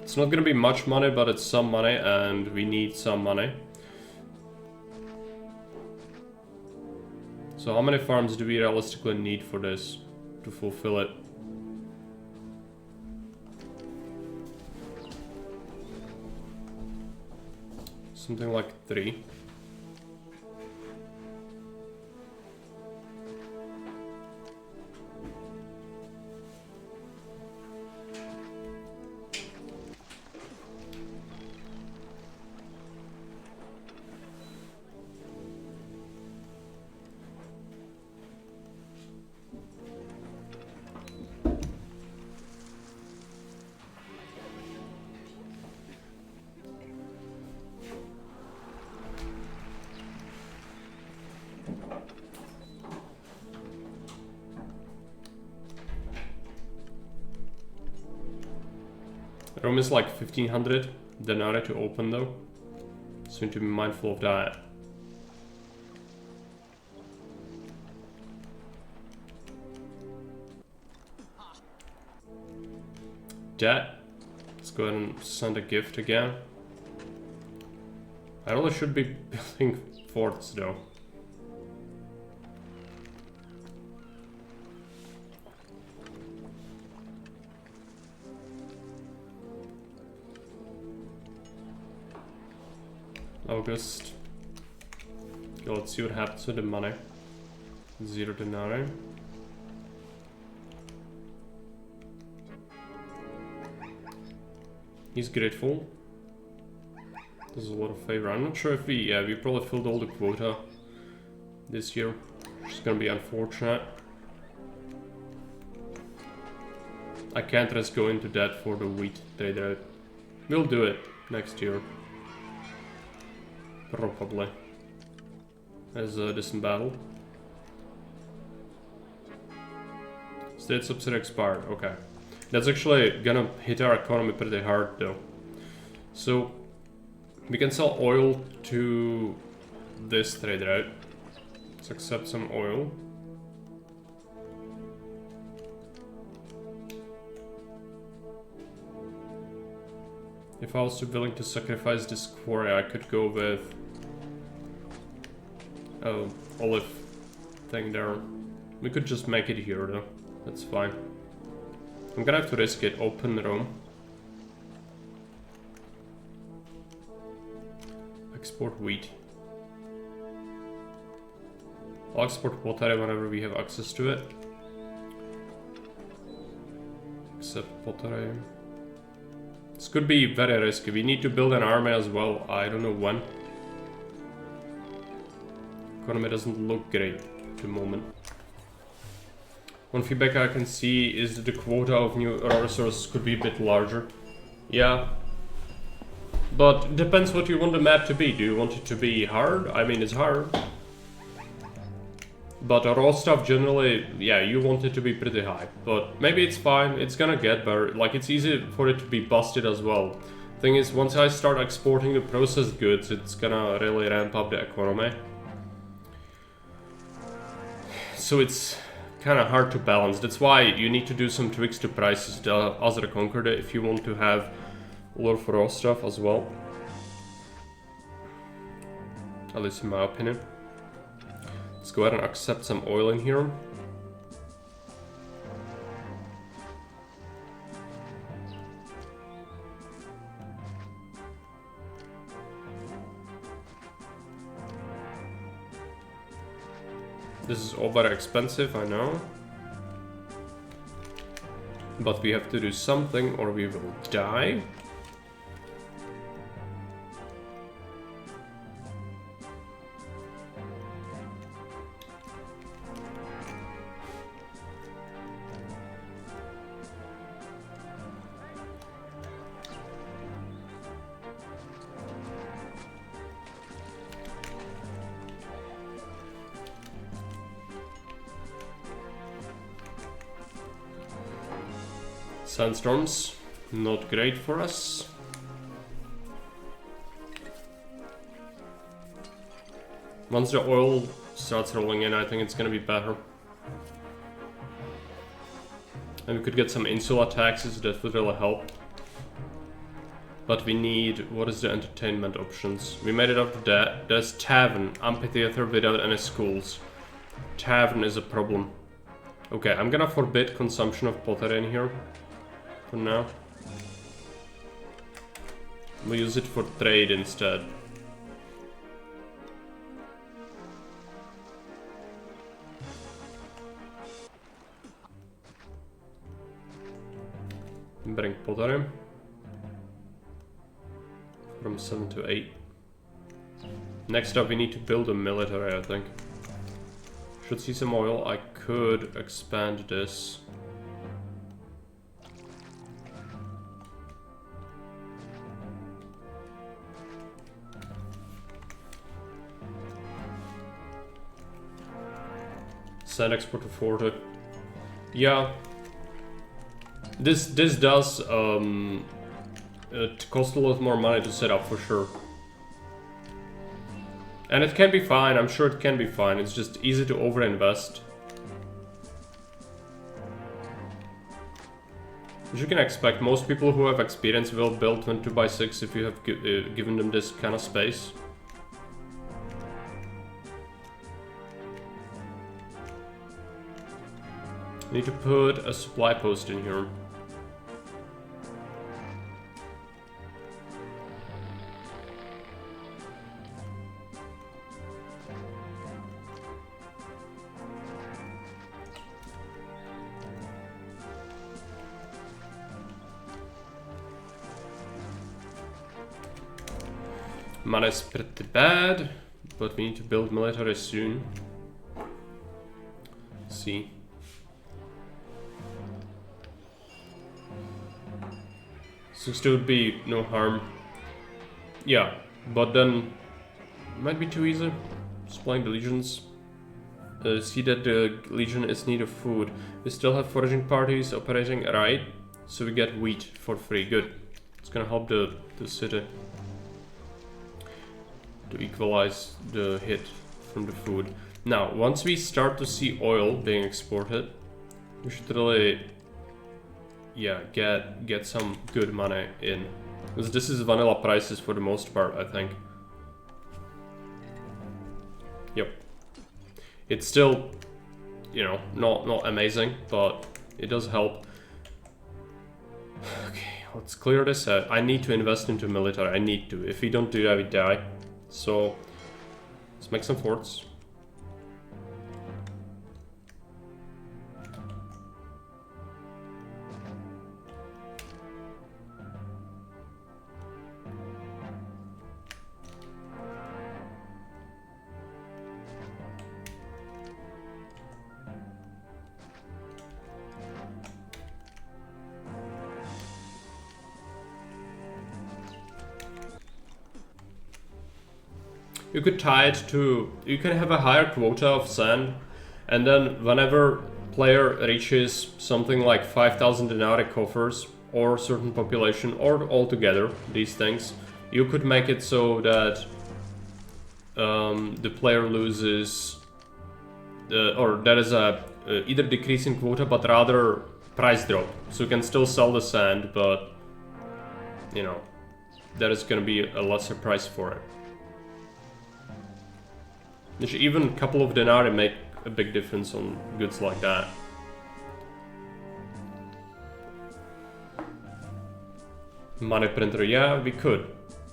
It's not gonna be much money, but it's some money, and we need some money. So how many farms do we realistically need for this to fulfill it? Something like 3. Rome is like 1500 denarii to open though, so we need to be mindful of that. Debt. Let's go ahead and send a gift again. I really should be building forts though. August. Okay, let's see what happens with the money. 0 denarii. He's grateful. There's a lot of favor. I'm not sure if we probably filled all the quota this year, which is gonna be unfortunate. I can't risk going into debt for the wheat trade route. We'll do it next year. Probably. As a distant battle. State subsidy expired. Okay. That's actually gonna hit our economy pretty hard though. So we can sell oil to this trade route. Let's accept some oil. If I was willing to sacrifice this quarry, I could go with olive thing there. We could just make it here though. That's fine. I'm gonna have to risk it. Open Rome. Export wheat. I'll export pottery whenever we have access to it. Except pottery. This could be very risky. We need to build an army as well. I don't know when. Economy doesn't look great at the moment. One feedback I can see is that the quota of new resources could be a bit larger. Yeah. But it depends what you want the map to be. Do you want it to be hard? I mean, it's hard. But raw stuff generally, yeah, you want it to be pretty high. But maybe it's fine. It's gonna get better. Like, it's easy for it to be busted as well. Thing is, once I start exporting the processed goods, it's gonna really ramp up the economy. So it's kind of hard to balance. That's why you need to do some tweaks to prices to other Conqueror if you want to have a lot of raw stuff as well. At least in my opinion. Let's go ahead and accept some oil in here. This is all very expensive, I know. But we have to do something or we will die. Sandstorms, not great for us. Once the oil starts rolling in, I think it's gonna be better. And we could get some insula taxes, that would really help. But we need, what is the entertainment options? We made it up to that. There's tavern, amphitheater without any schools. Tavern is a problem. Okay, I'm gonna forbid consumption of pottery in here. For now. We'll use it for trade instead. Bring pottery. From 7 to 8. Next up we need to build a military, I think. Should see some oil. I could expand this. Sand export to 40. Yeah. This does it costs a lot more money to set up for sure. And it can be fine, I'm sure it can be fine, it's just easy to overinvest. As you can expect, most people who have experience will build 22x6 if you have given them this kind of space. Need to put a supply post in here. Mana is pretty bad, but we need to build military soon. Let's see. There would be no harm. Yeah, but then might be too easy. Supplying the legions. See that the legion is in need of food. We still have foraging parties operating right, so we get wheat for free. Good. It's gonna help the city to equalize the hit from the food. Now, once we start to see oil being exported, we should really, yeah, get some good money in. Because this is vanilla prices for the most part, I think. Yep. It's still, you know, not amazing, but it does help. Okay, let's clear this out. I need to invest into military, I need to. If we don't do that, we die. So, let's make some forts. You could tie it to, you can have a higher quota of sand, and then whenever player reaches something like 5,000 denarii coffers, or certain population, or altogether, these things, you could make it so that the player loses, or there is a either decrease in quota, but rather price drop. So you can still sell the sand, but, you know, there is going to be a lesser price for it. Even a couple of denarii make a big difference on goods like that. Money printer, yeah, we could.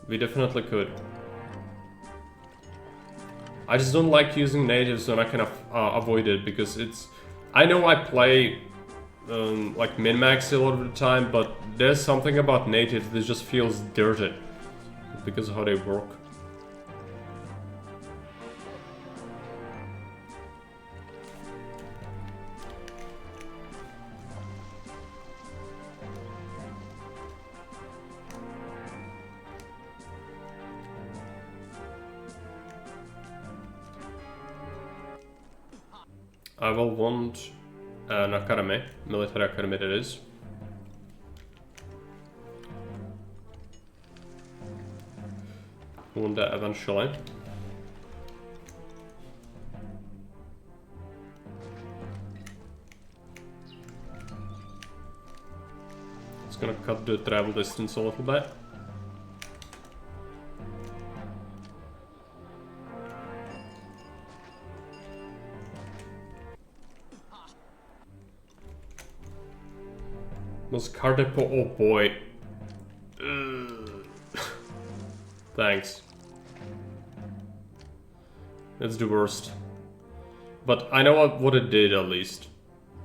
We definitely could. I just don't like using natives when I can avoid it, because it's... I know I play like min-max a lot of the time, but there's something about natives that just feels dirty because of how they work. I will want an academy, military academy that is. Want that eventually. It's gonna cut the travel distance a little bit. Was Cardepo? Oh boy. Thanks. That's the worst. But I know what it did at least.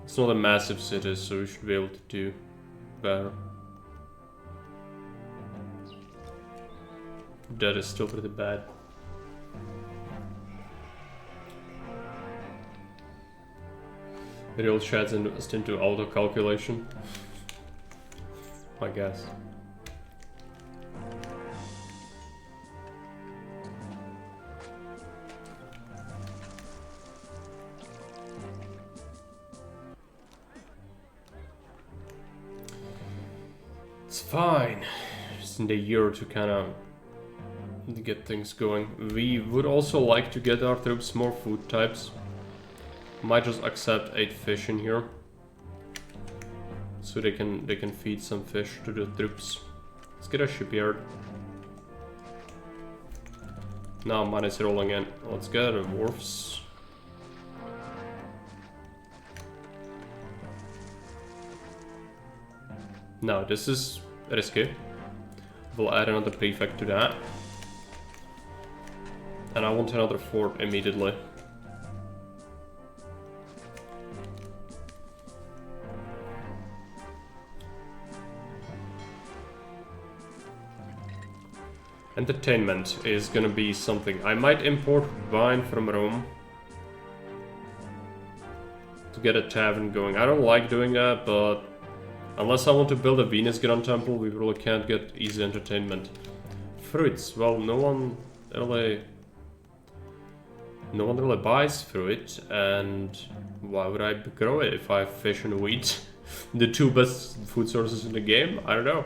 It's not a massive city, so we should be able to do better. That is still pretty bad. Real chats invest into auto calculation. I guess. It's fine. Just need a year to kind of get things going. We would also like to get our troops more food types. Might just accept 8 fish in here, so they can feed some fish to the troops. Let's get a shipyard. Now money's rolling in. Let's get a wharfs. Now this is risky. We'll add another prefect to that, and I want another fort immediately. Entertainment is gonna be something. I might import wine from Rome to get a tavern going. I don't like doing that, but unless I want to build a Venus Grand Temple, we really can't get easy entertainment. Fruits. Well, no one really buys fruit, and why would I grow it if I have fish and wheat? The two best food sources in the game? I don't know.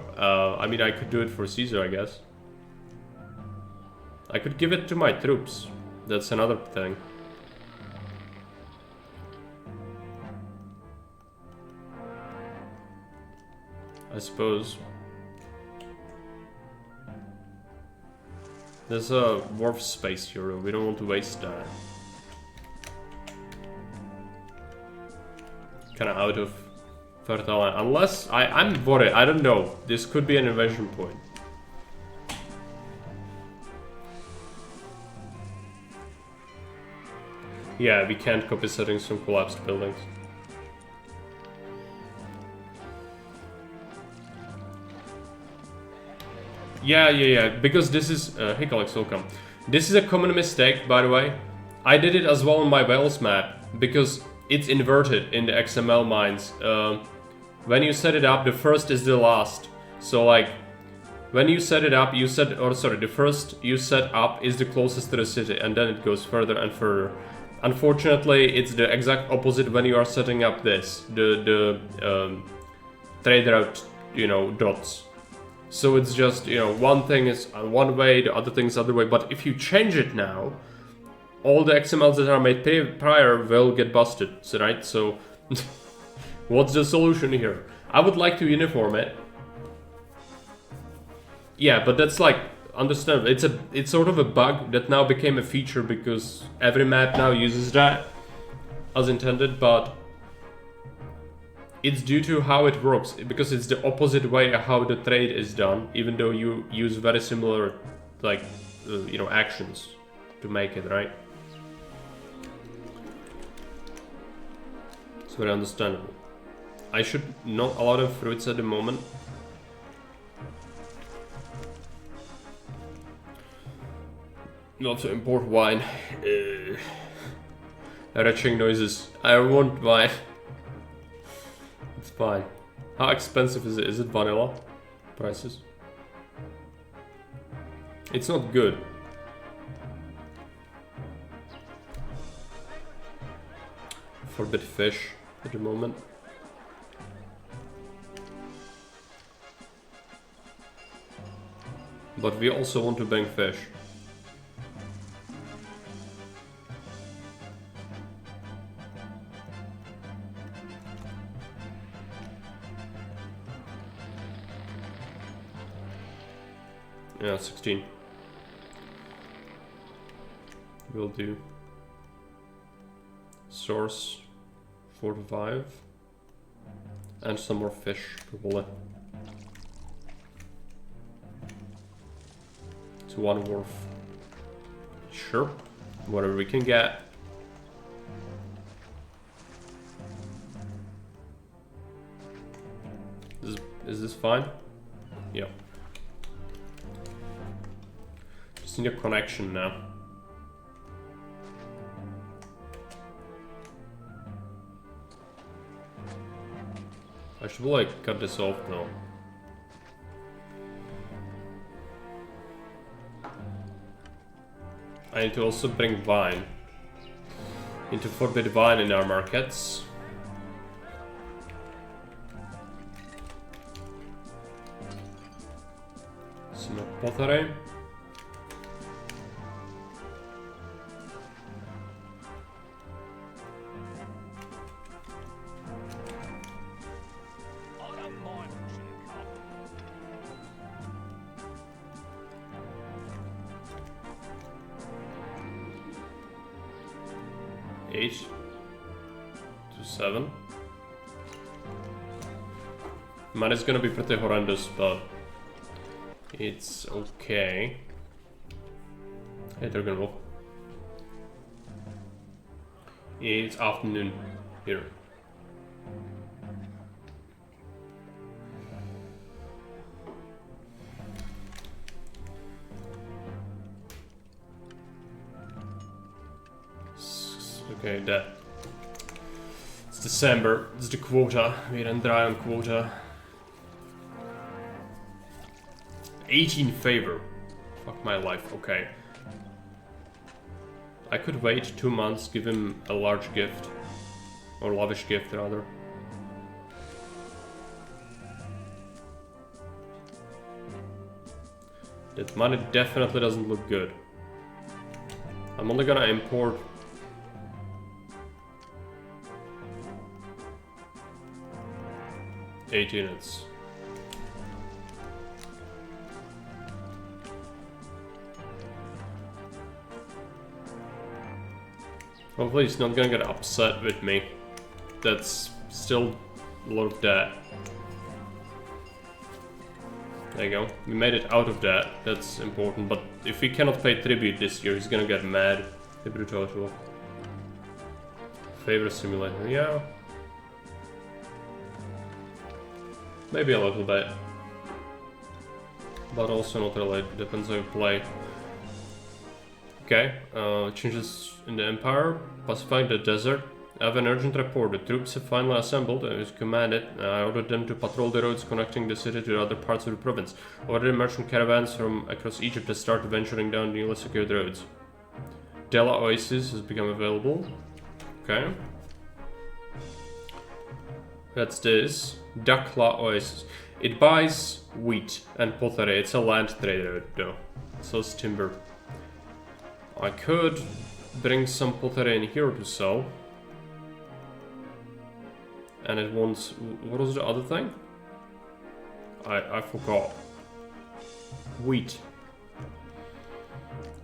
I mean, I could do it for Caesar, I guess. I could give it to my troops. That's another thing. I suppose. There's a wharf space here, we don't want to waste that. Kinda out of fertile land. Unless, I'm worried, I don't know. This could be an invasion point. Yeah, we can't copy settings from collapsed buildings. Yeah, because this is... hey Alex, welcome. This is a common mistake, by the way. I did it as well on my Wales map, because it's inverted in the XML mines. When you set it up, the first is the last. So like, when you set it up, the first you set up is the closest to the city, and then it goes further and further. Unfortunately, it's the exact opposite when you are setting up this, the trade route, dots. So it's just, one thing is one way, the other thing is the other way. But if you change it now, all the XMLs that are made prior will get busted, right? So what's the solution here? I would like to uniform it. Yeah, but that's like, understandable. It's sort of a bug that now became a feature because every map now uses that as intended, but it's due to how it works, because it's the opposite way how the trade is done, even though you use very similar, like, actions to make it, right? It's very understandable. I should not allow them fruits at the moment. Not to import wine. Retching noises. I want wine. It's fine. How expensive is it? Is it vanilla prices? It's not good. Forbid fish at the moment. But we also want to bank fish. Yeah, 16. Will do. Source 4 to 5. And some more fish, probably. It's 1 wharf. Sure. Whatever we can get. Is this fine? Yeah. Just need a connection now. I should like cut this off now. I need to also bring wine. Need to forbid wine in our markets. Some pottery. H to 7. Man, it's gonna be pretty horrendous, but it's okay. Hey, they're gonna walk. It's afternoon here. Okay, that. It's December. It's the quota. We're in dry on quota. 18 favor. Fuck my life. Okay. I could wait 2 months, give him a large gift. Or lavish gift, rather. That money definitely doesn't look good. I'm only gonna import 8 units. Hopefully he's not gonna get upset with me. That's still a lot of debt. There you go. We made it out of debt. That's important. But if he cannot pay tribute this year, he's gonna get mad. Tribute total. Favor simulator. Yeah. Maybe a little bit. But also not really. Depends how you play. Okay. Changes in the Empire. Pacifying the desert. I have an urgent report. The troops have finally assembled and is commanded. I ordered them to patrol the roads connecting the city to other parts of the province. Ordered merchant caravans from across Egypt to start venturing down newly secured roads. Dela Oasis has become available. Okay. That's this. Dakla Oasis. It buys wheat and pottery. It's a land trader though. It sells timber. I could bring some pottery in here to sell. And it wants... What was the other thing? I forgot. Wheat.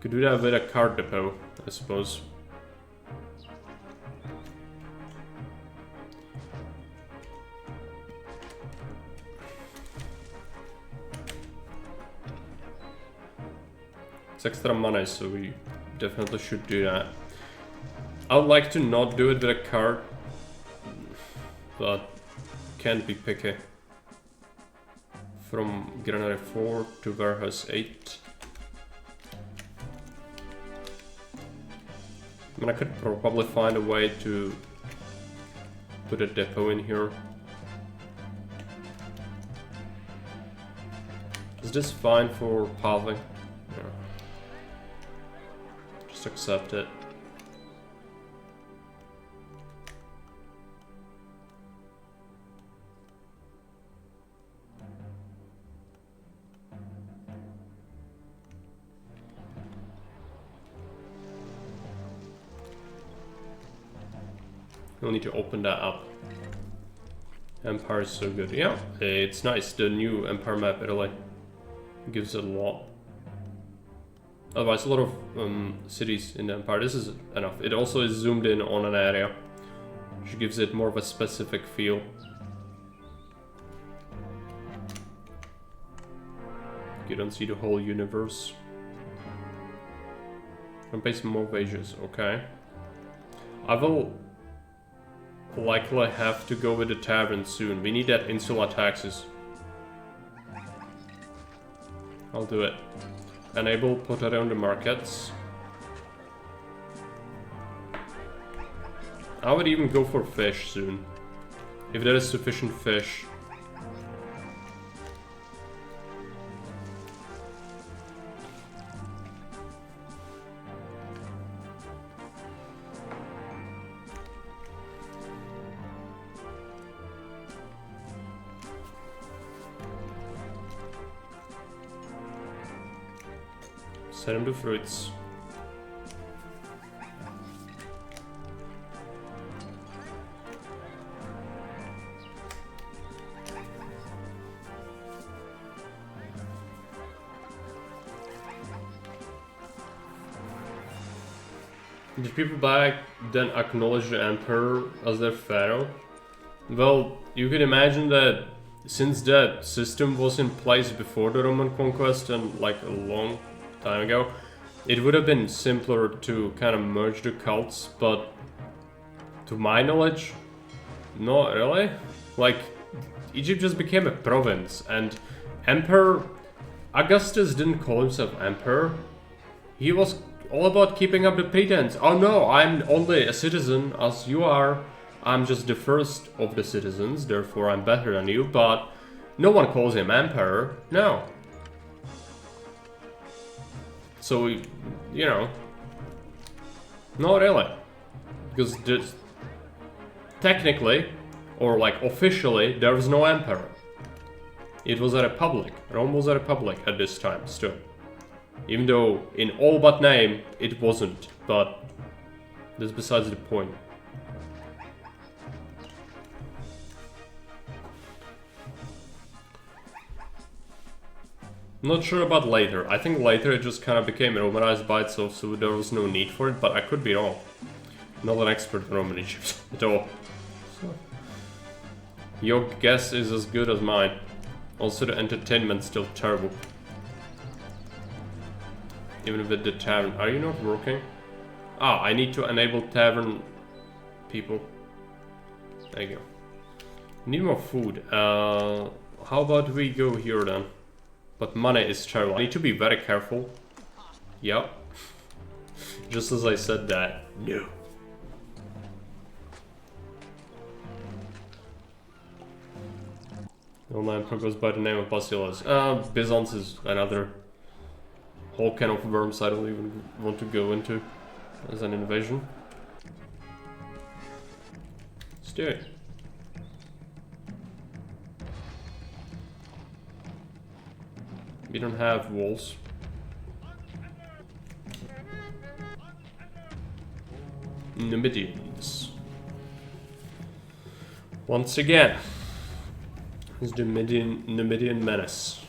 Could do that with a card depot, I suppose. It's extra money, so we definitely should do that. I would like to not do it with a card. But can't be picky. From Granary 4 to Warehouse 8. I mean, I could probably find a way to put a depot in here. Is this fine for pathing? Yeah. Just accept it. We'll need to open that up. Empire is so good. Yeah, it's nice. The new Empire map, Italy, gives it a lot. Otherwise, a lot of cities in the Empire. This is enough. It also is zoomed in on an area, which gives it more of a specific feel. You don't see the whole universe. And pay some more wages, okay. I will likely have to go with the tavern soon. We need that insular taxes. I'll do it. Enable potato on the markets. I would even go for fish soon. If there is sufficient fish. Send him to fruits. Did people back then acknowledge the Emperor as their pharaoh? Well, you can imagine that since that system was in place before the Roman conquest and like a long time ago, it would have been simpler to kind of merge the cults, but to my knowledge, not really. Like, Egypt just became a province, and Emperor Augustus didn't call himself Emperor. He was all about keeping up the pretense. Oh no, I'm only a citizen as you are. I'm just the first of the citizens, therefore I'm better than you, but no one calls him Emperor. No. So, you know, not really, because technically, or like officially, there was no emperor. It was a republic. Rome was a republic at this time still. Even though in all but name, it wasn't, but that's besides the point. Not sure about later. I think later it just kind of became Romanized by itself, so there was no need for it, but I could be wrong. Not an expert in Roman Egypt at all. So, your guess is as good as mine. Also, the entertainment's still terrible. Even with the tavern. Are you not working? Ah, I need to enable tavern people. There you go. Need more food. How about we go here then? But money is terrible. I need to be very careful. Yep. Just as I said that. No. The old emperor goes by the name of Basileus. Byzance is another whole can of worms I don't even want to go into as an invasion. Let's do it. We don't have walls. Numidians. Once again, is the Numidian menace.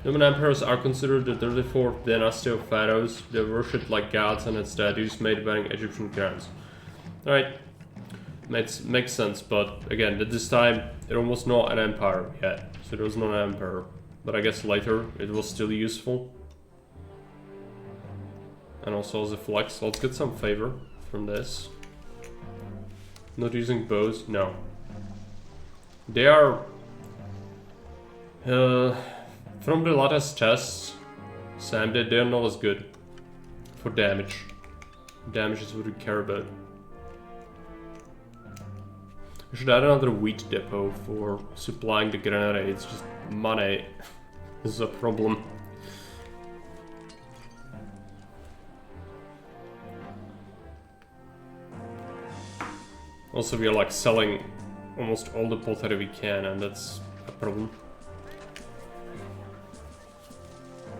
Numidian emperors are considered the 34th dynasty of pharaohs. They were worshipped like gods and had statues made wearing Egyptian crowns. Alright. Makes sense, but again, at this time, it was not an empire yet, so there was not an emperor. But I guess later, it was still useful. And also as a flex, let's get some favor from this. Not using bows, no. They are... from the latest tests, Sam, they're not as good for damage. Damage is what we care about. I should add another wheat depot for supplying the grenades. Just money is a problem. Also, we are like selling almost all the pottery we can, and that's a problem.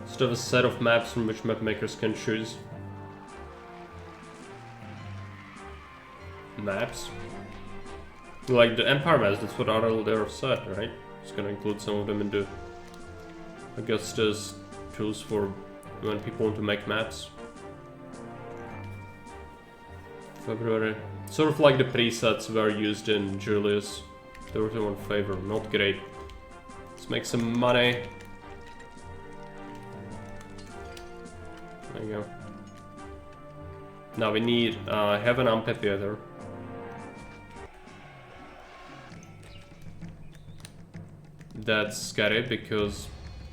Just have a set of maps from which map makers can choose. Maps? Like the Empire maps, that's what Areldir said, right? It's gonna include some of them in the Augustus tools for when people want to make maps. February. Sort of like the presets were used in Julius. They were in favor, not great. Let's make some money. There you go. Now we need have an amphitheater. That's scary because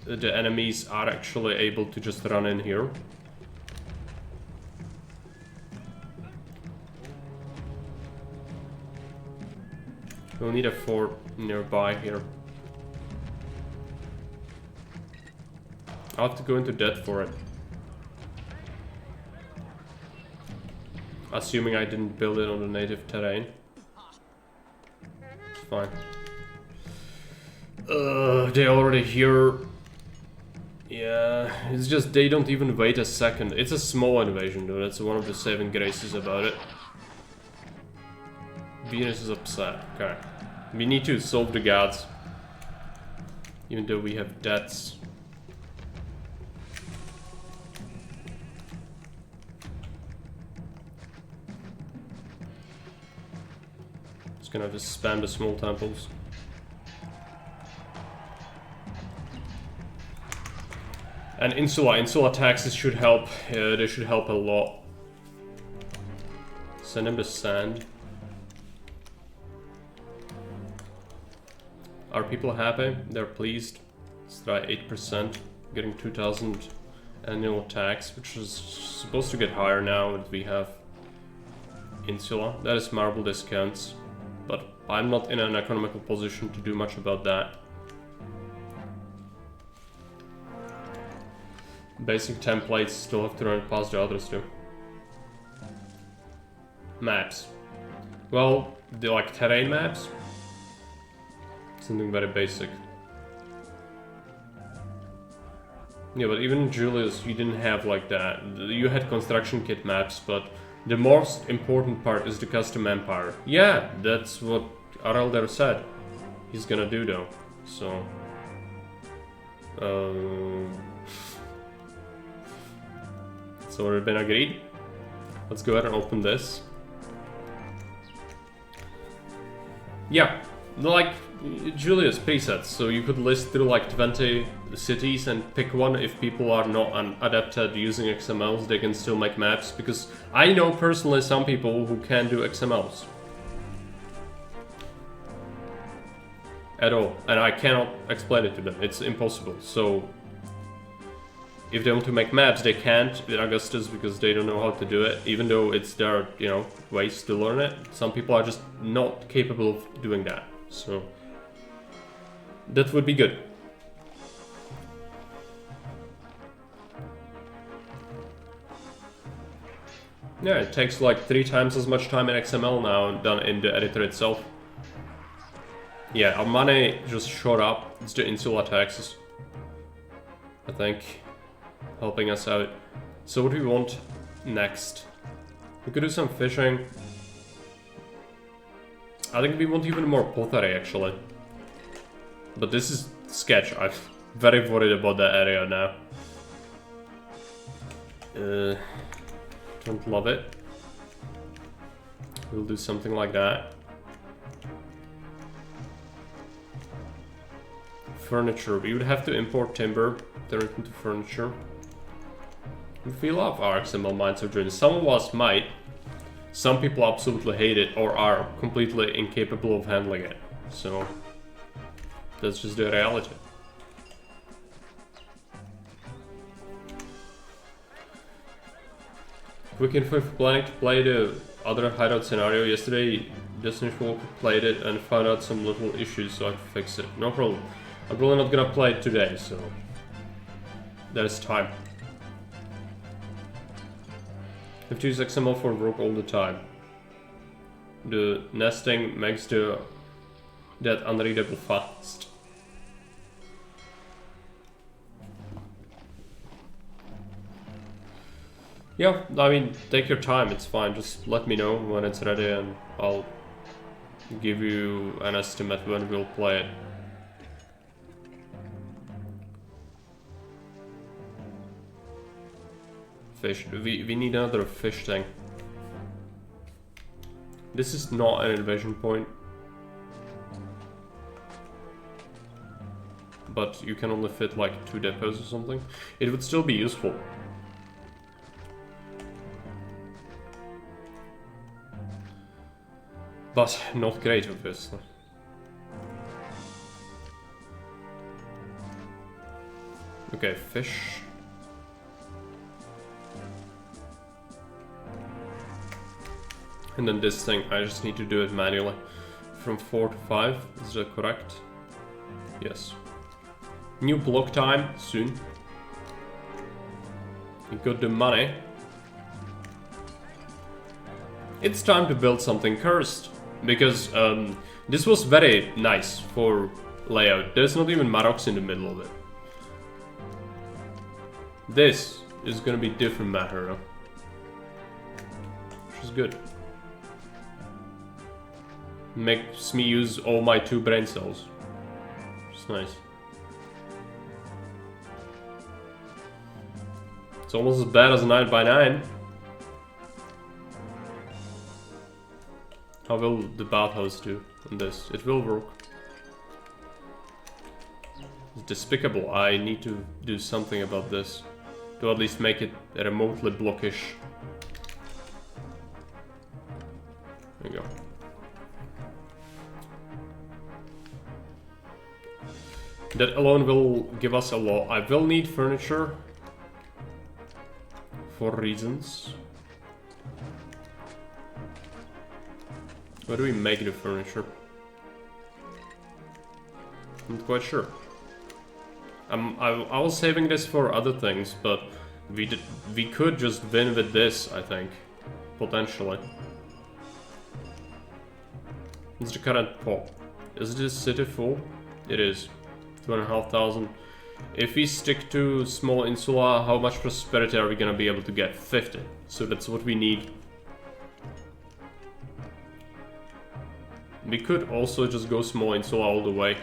the enemies are actually able to just run in here. We'll need a fort nearby here. I'll have to go into debt for it. Assuming I didn't build it on the native terrain. It's fine. They're already here. Yeah, it's just they don't even wait a second. It's a small invasion though, that's one of the saving graces about it. Venus is upset. Okay. We need to solve the gods. Even though we have debts. Just gonna have to spam the small temples. And insula taxes should help. They should help a lot. Send him the sand. Are people happy? They're pleased. Let's try 8%, getting 2,000 annual tax, which is supposed to get higher now that we have insula. That is marble discounts, but I'm not in an economical position to do much about that. Basic templates still have to run past the others too. Maps. Well, the like terrain maps. Something very basic. Yeah, but even in Julius, you didn't have like that. You had construction kit maps, but the most important part is the custom empire. Yeah, that's what Areldir said he's gonna do though. So... it's already been agreed. Let's go ahead and open this. Yeah, like Julius presets, so you could list through like 20 cities and pick one. If people are not adept at using XMLs, they can still make maps, because I know personally some people who can do XMLs. At all, and I cannot explain it to them, it's impossible. So if they want to make maps, they can't in Augustus because they don't know how to do it, even though it's their, you know, ways to learn it. Some people are just not capable of doing that, so that would be good. Yeah, it takes like 3 times as much time in XML now than in the editor itself. Yeah, our money just shot up. It's the insula taxes, I think, helping us out. So what do we want next? We could do some fishing. I think we want even more pottery actually. But this is sketch. I'm very worried about that area now. Don't love it. We'll do something like that. Furniture. We would have to import timber, turn it into furniture. We love our XML Mines of Dreams. Some of us might. Some people absolutely hate it or are completely incapable of handling it. So that's just the reality. Quick info, if planning to play the other hideout scenario yesterday, Destiny Walker played it and found out some little issues, so I fixed it. No problem. I'm probably not gonna play it today, so there's time. I have to use XML for work all the time. The nesting makes that unreadable fast. Yeah, I mean, take your time, it's fine. Just let me know when it's ready and I'll give you an estimate when we'll play it. Fish. We need another fish thing. This is not an invasion point. But you can only fit like 2 depots or something. It would still be useful. But not great, obviously. Okay, fish. And then this thing, I just need to do it manually. From 4 to 5, is that correct? Yes. New block time, soon. You got the money. It's time to build something cursed. Because this was very nice for layout. There's not even Marocs in the middle of it. This is gonna be different matter, though. Which is good. Makes me use all my 2 brain cells. It's nice. It's almost as bad as 9x9. How will the bathhouse do on this? It will work. It's despicable. I need to do something about this. To at least make it remotely blockish. There you go. That alone will give us a lot. I will need furniture. For reasons. Where do we make the furniture? I'm not quite sure. I was saving this for other things, but we could just win with this, I think. Potentially. What's the current pop? Is this city full? It is. 2,500. If we stick to small insula, how much prosperity are we gonna be able to get? 50. So that's what we need. We could also just go small insula all the way.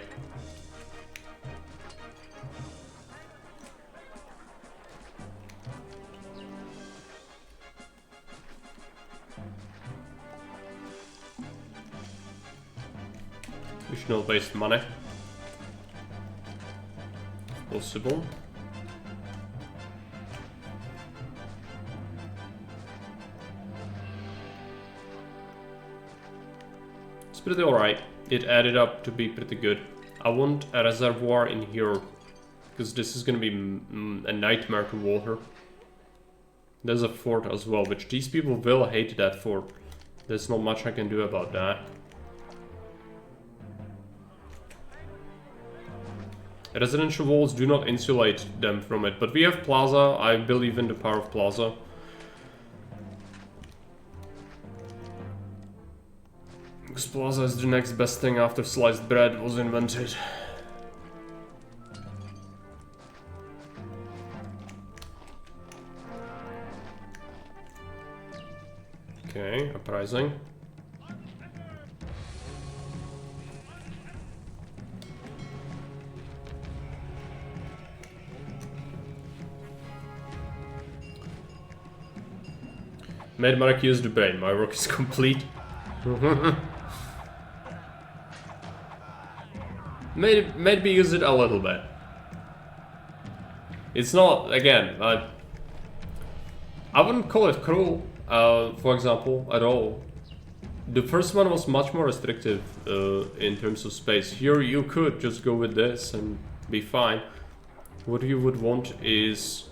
We should not waste money. If possible. Pretty alright. It added up to be pretty good. I want a reservoir in here because this is gonna be a nightmare to water. There's a fort as well, which these people will hate that fort. There's not much I can do about that. Residential walls do not insulate them from it, but we have plaza. I believe in the power of plaza. Because plaza is the next best thing after sliced bread was invented. Okay, uprising. Made Marek use the brain. My work is complete. Made me use it a little bit. It's not, again, I wouldn't call it cruel, for example, at all. The first one was much more restrictive in terms of space. Here you could just go with this and be fine. What you would want is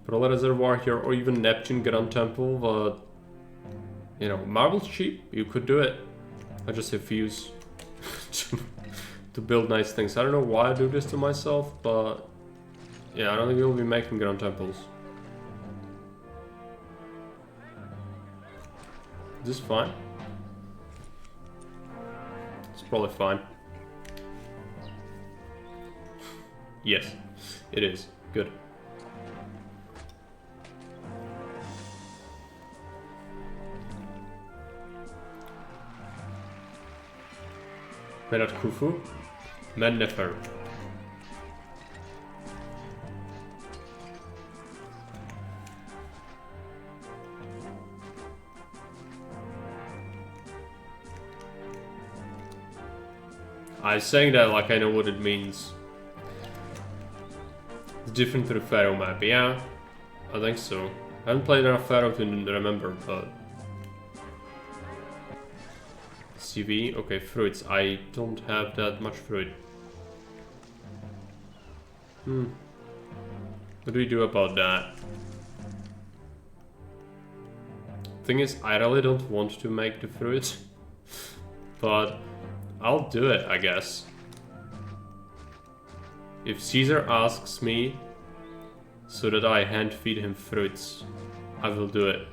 Pearl Reservoir here, or even Neptune Grand Temple, but you know, marble's cheap, you could do it. I just refuse to build nice things. I don't know why I do this to myself, but yeah, I don't think we'll be making Grand Temples. Is this fine? It's probably fine. Yes, it is. Good. Menat Khufu? Mennefer. I'm saying that like I know what it means. It's different to the Pharaoh map, yeah? I think so. I haven't played enough Pharaoh to remember, but... CV, okay, fruits. I don't have that much fruit. What do we do about that? Thing is, I really don't want to make the fruit. But I'll do it, I guess. If Caesar asks me so that I hand feed him fruits, I will do it.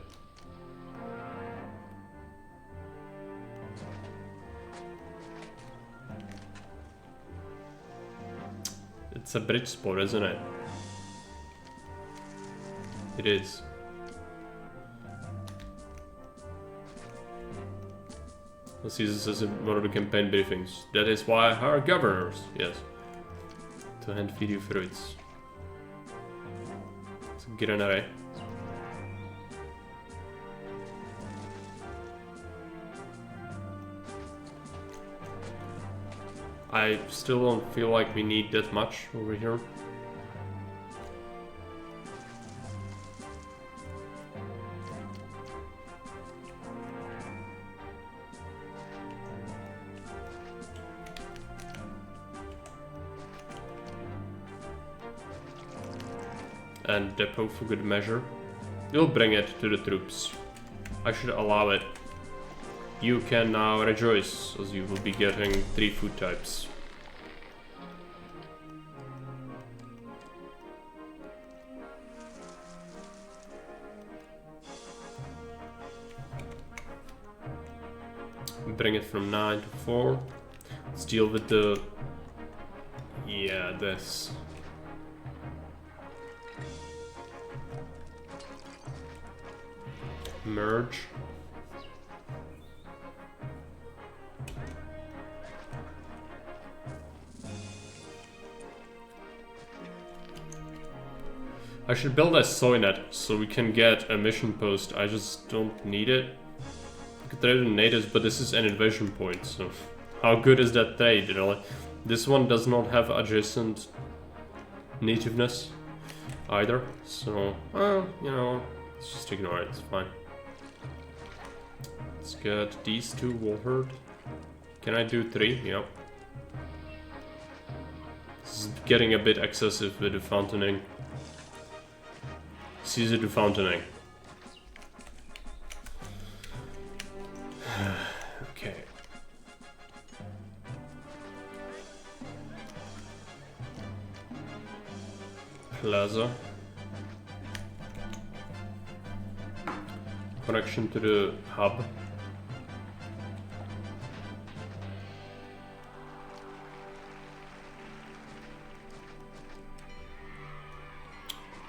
It's a bridge spot, isn't it? It is. Well, Caesar says in one of the campaign briefings. That is why I hire governors, yes. To hand feed you fruits. So get an array. I still don't feel like we need that much over here. And depot for good measure. You'll bring it to the troops. I should allow it. You can now rejoice, as you will be getting 3 food types. Bring it from 9 to 4. Let's deal with the... yeah, this. Merge. I should build a soy net so we can get a mission post. I just don't need it. I could trade with natives, but this is an invasion point, so how good is that trade, you know? Like, this one does not have adjacent nativeness either, so you know, let's just ignore it. It's fine. Let's get these 2 Warherd. Can I do 3? Yep. This is getting a bit excessive with the fountaining. Caesar to fountaining. Okay. Plaza. Connection to the hub.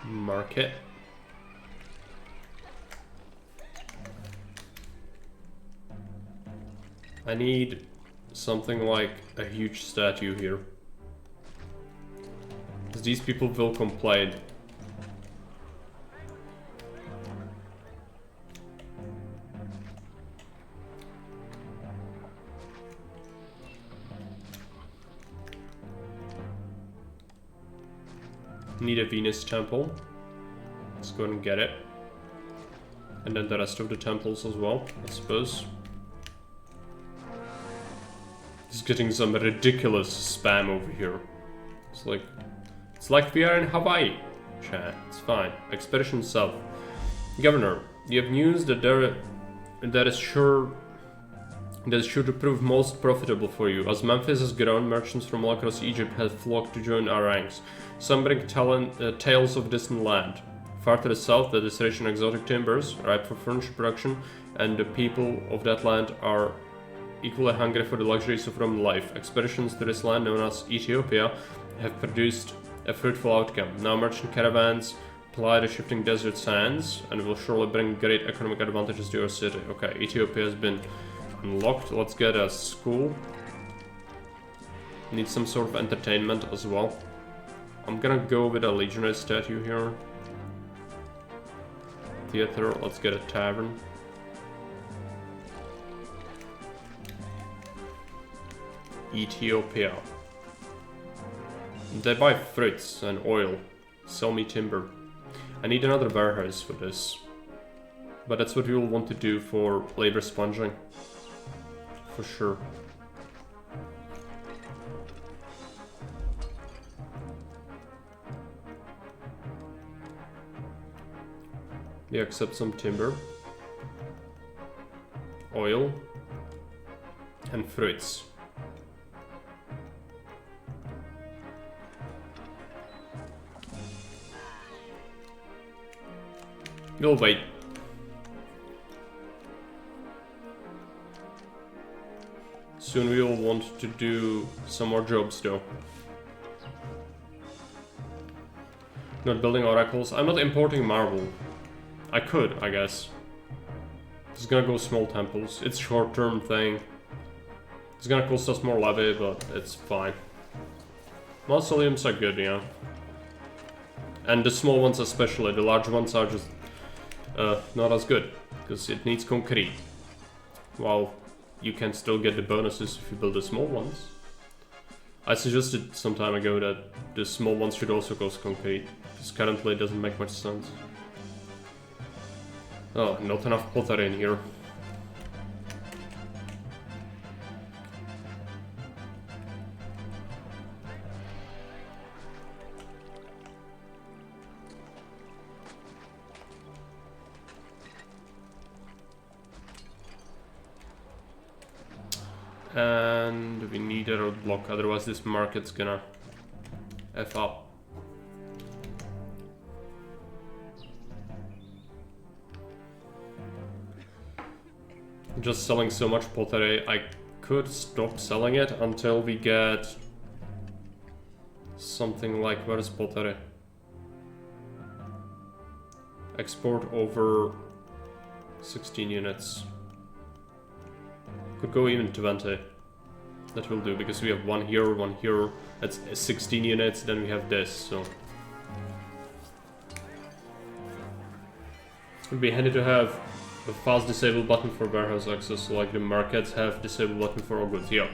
Market. I need something like a huge statue here. Because these people will complain. Need a Venus temple. Let's go and get it. And then the rest of the temples as well, I suppose. Just getting some ridiculous spam over here. It's like we are in Hawaii. Chat, it's fine. Expedition South. Governor, you have news that that is sure to prove most profitable for you. As Memphis has grown, merchants from all across Egypt have flocked to join our ranks. Some bring tales of distant land. Far to the south, that is rich in exotic timbers, ripe for furniture production, and the people of that land are equally hungry for the luxuries of Roman life. Expeditions to this land, known as Ethiopia, have produced a fruitful outcome. Now merchant caravans ply the shifting desert sands, and will surely bring great economic advantages to your city. Okay, Ethiopia has been unlocked. Let's get a school. Need some sort of entertainment as well. I'm gonna go with a legionary statue here. Theater, let's get a tavern. Ethiopia. They buy fruits and oil. Sell me timber. I need another warehouse for this. But that's what we will want to do for labor sponging. For sure. Yeah, accept some timber. Oil. And fruits. We'll wait. Soon we will want to do some more jobs though. Not building oracles. I'm not importing marble. I could, I guess. It's gonna go small temples. It's short-term thing. It's gonna cost us more levy, but it's fine. Mausoleums are good, yeah. And the small ones especially. The large ones are just not as good, because it needs concrete. While you can still get the bonuses if you build the small ones. I suggested some time ago that the small ones should also cost concrete, because currently it doesn't make much sense. Oh, not enough pottery in here. And we need a roadblock, otherwise this market's gonna F up. Just selling so much pottery, I could stop selling it until we get something like, where is pottery? Export over 16 units. Could go even 20. That will do, because we have one here, that's 16 units, then we have this, so. It would be handy to have a fast disable button for warehouse access, so like the markets have disable button for all goods, yeah.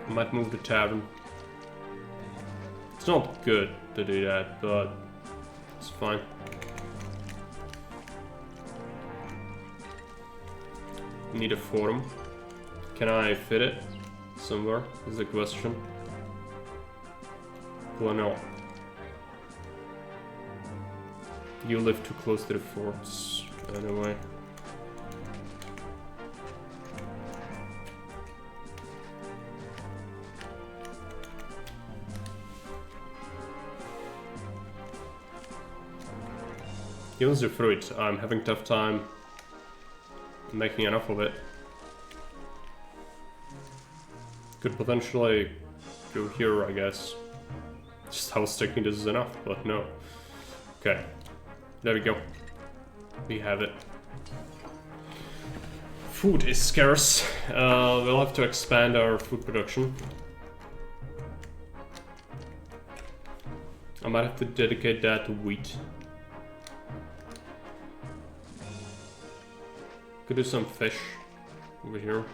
I might move the tavern. It's not good to do that, but it's fine. Need a forum. Can I fit it somewhere? Is the question. Well, no. You live too close to the forts, anyway. Use the fruit. I'm having tough time making enough of it. Could potentially go here, I guess. Just how sticking this is enough, but no. Okay, there we go. We have it. Food is scarce. We'll have to expand our food production. I might have to dedicate that to wheat. Could do some fish over here.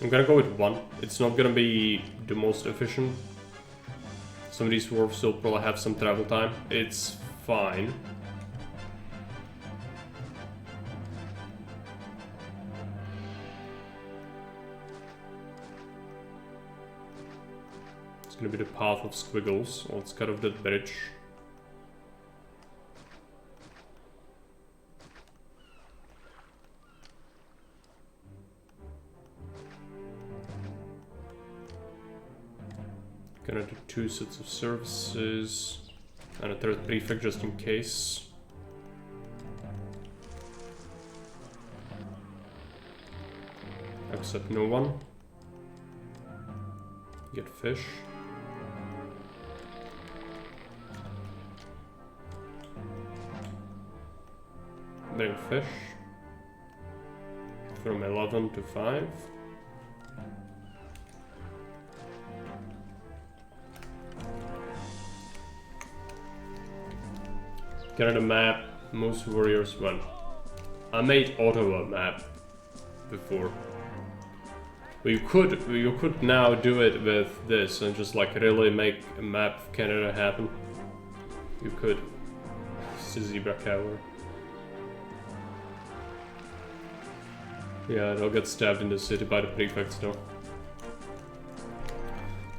I'm gonna go with 1. It's not gonna be the most efficient. Some of these wharves will probably have some travel time. It's fine. It's gonna be the path of squiggles. Let's cut off that bridge. Gonna do 2 sets of services and a 3rd prefect just in case. Accept no one. Get fish. Bring fish. From 11 to 5. Canada map, most warriors win. I made Ottawa map before. But you could now do it with this and just like really make a map of Canada happen. You could. It's a zebra cower. Yeah, they'll get stabbed in the city by the prefects though.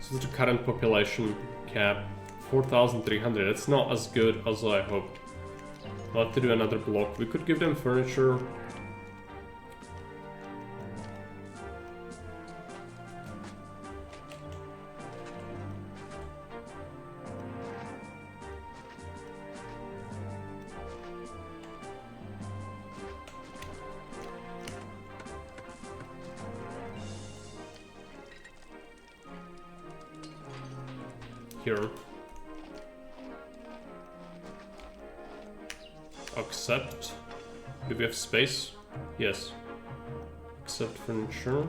So the current population cap, 4,300. It's not as good as I hoped. I'll have to do another block. We could give them furniture. Here. Accept. Do we have space? Yes. Accept furniture.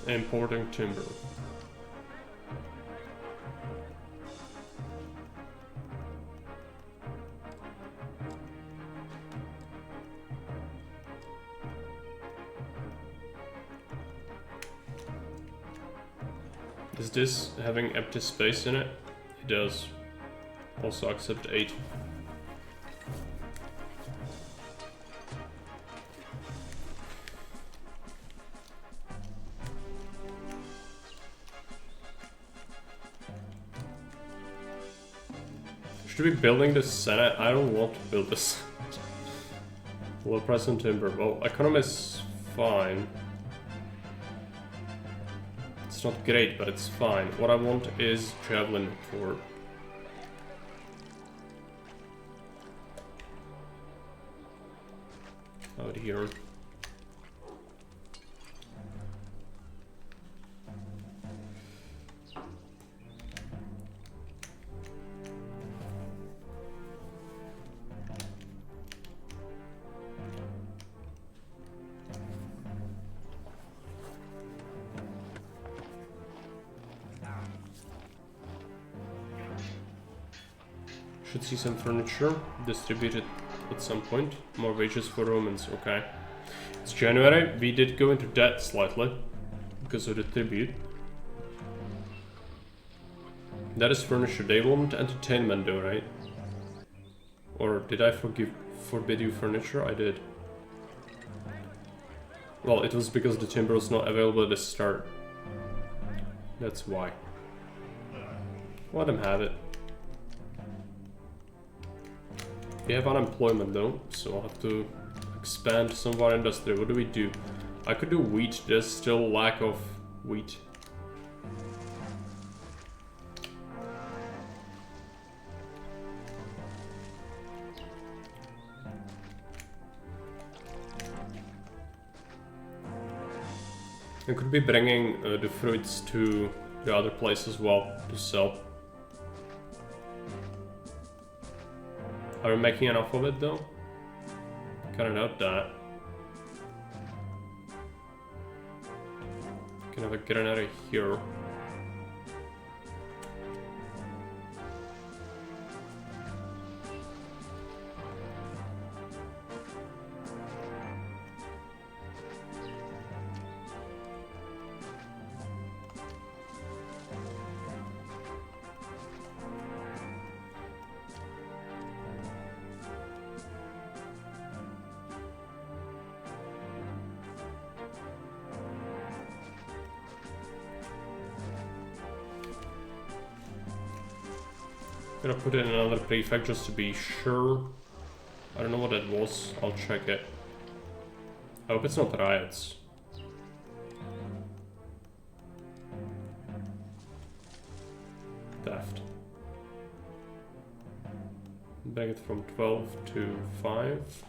Importing timber. Is this having empty space in it? It does. Also accept 8. Should we be building the Senate? I don't want to build this. Low price on timber. Well, economy is fine. It's not great, but it's fine. What I want is javelin for. Out here. Should see some furniture distributed at some point. More wages for Romans, okay. It's January, we did go into debt slightly because of the tribute. That is furniture, they want entertainment though, right? Or did I forbid you furniture? I did. Well, it was because the timber was not available at the start. That's why. Let them have it. We have unemployment though, so I'll have to expand some of our industry. What do we do? I could do wheat. There's still lack of wheat. I could be bringing the fruits to the other place as well to sell. Are we making enough of it though? Kinda doubt that. Can have a granary here. Gonna put in another prefect just to be sure. I don't know what that was. I'll check it. I hope it's not riots. Theft. Bring it from 12 to 5.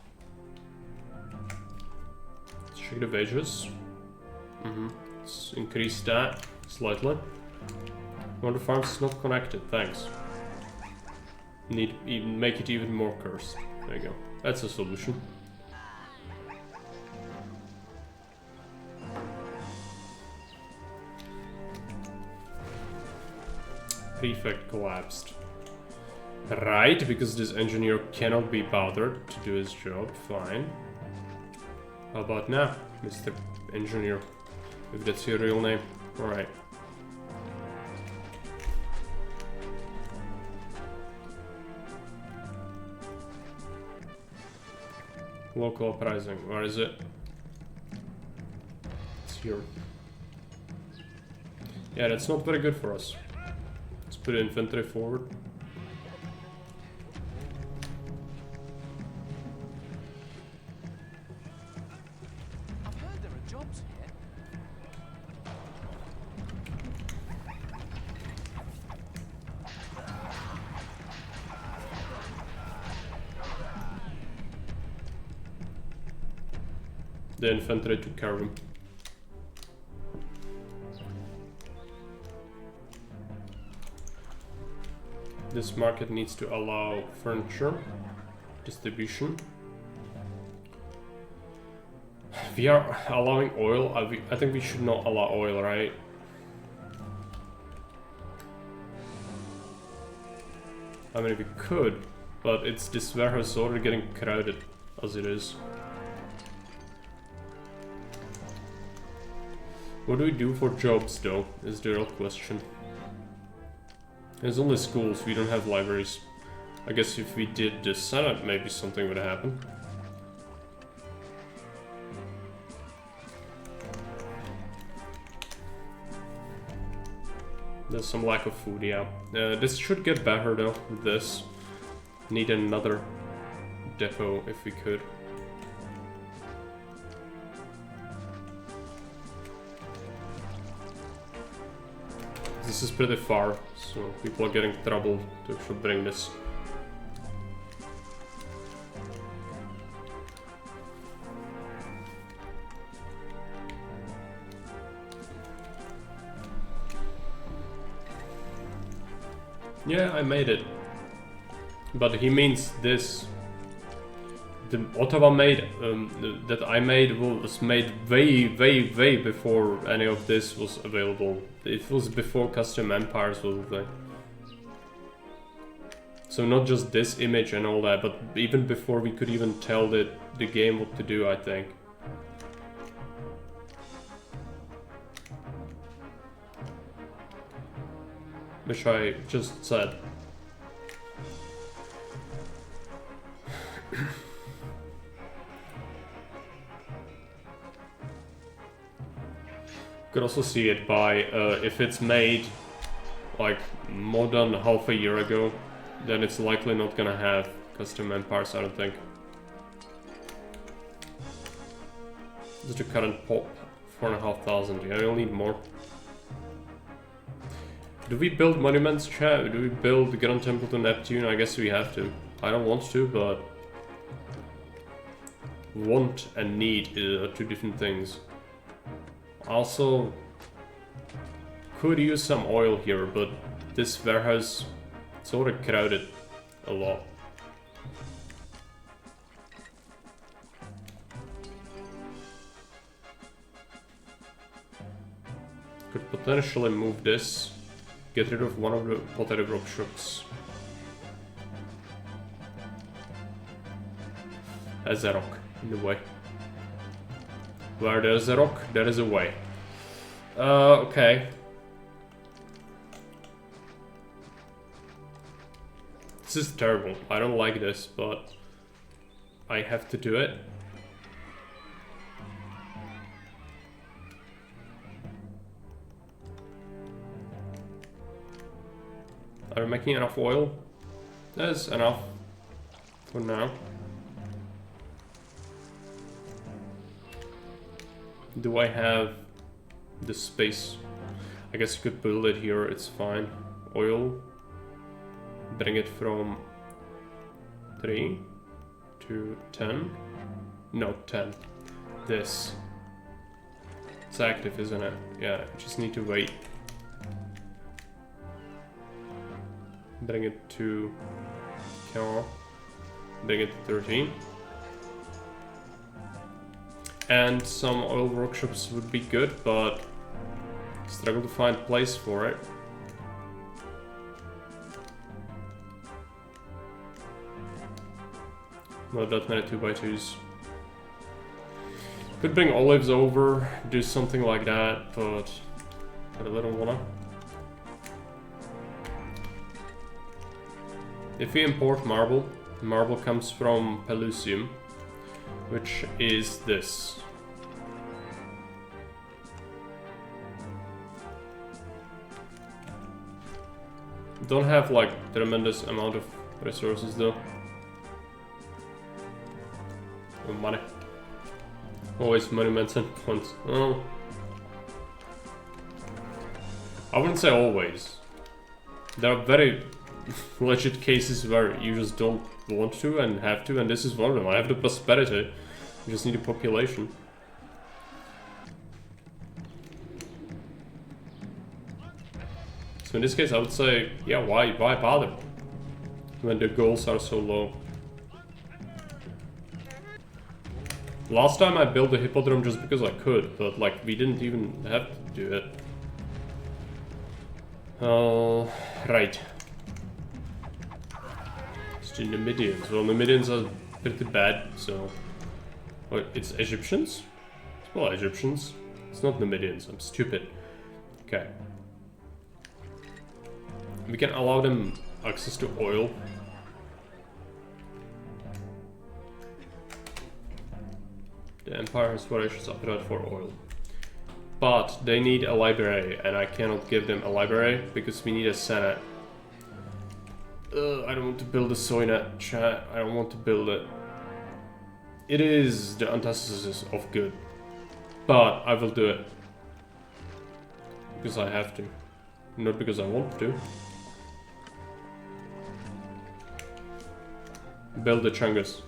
Let's check the wages. Let's increase that slightly. One of the farms is not connected, thanks. Make it even more cursed. There you go. That's a solution. Prefect collapsed. Right, because this engineer cannot be bothered to do his job. Fine. How about now, Mr. Engineer? If that's your real name. Alright. Local uprising, where is it? It's here. Yeah, that's not very good for us. Let's put infantry forward. I've heard there are jobs here. The infantry took care of him. This market needs to allow furniture distribution. We are allowing oil. I think we should not allow oil, right? I mean, we could, but this warehouse is already getting crowded as it is. What do we do for jobs though, is the real question. There's only schools, we don't have libraries. I guess if we did the Senate, maybe something would happen. There's some lack of food, yeah. This should get better though, with this. Need another depot if we could. This is pretty far, so people are getting trouble to actually bring this. Yeah, I made it. But he means this. The Ottawa made, that I made was made way before any of this was available. It was before custom empires was a thing. So not just this image and all that, but even before we could even tell the game what to do, I think. Which I just said. Could also see it by if it's made like more than half a year ago, then it's likely not gonna have custom empires, I don't think. This is the current pop, 4,500. Yeah, we'll need more. Do we build monuments, chat? Do we build the Grand Temple to Neptune? I guess we have to. I don't want to, but want and need are two different things. Also, could use some oil here, but this warehouse sort of crowded a lot. Could potentially move this, get rid of one of the pottery workshops. There's a rock in the way. Where there's a rock, there is a way. Okay. This is terrible. I don't like this, but I have to do it. Are we making enough oil? There's enough for now. Do I have the space? I guess you could build it here, it's fine. Oil. Bring it from 3 to 10. No, 10. This. It's active, isn't it? Yeah, just need to wait. Bring it to 4. Bring it to 13. And some oil workshops would be good, but struggle to find place for it. Not that many 2x2s. Could bring olives over, do something like that, but I really don't wanna. If we import marble, marble comes from Pelusium, which is this. Don't have like tremendous amount of resources though. Oh, money. Always monuments and points. Oh. I wouldn't say always. There are very legit cases where you just don't want to and have to, and this is one of them. I have the prosperity, you just need a population. So in this case I would say, yeah, why bother when the goals are so low? Last time I built a hippodrome just because I could, but like we didn't even have to do it. Right. The Numidians. Well, Numidians are pretty bad, so... What, it's Egyptians? Well, Egyptians. It's not Numidians, I'm stupid. Okay. We can allow them access to oil. The Empire has voracious appetite for oil. But they need a library, and I cannot give them a library because we need a senate. I don't want to build a soynet, chat. I don't want to build it. It is the antithesis of good. But I will do it. Because I have to. Not because I want to. Build the Chungus.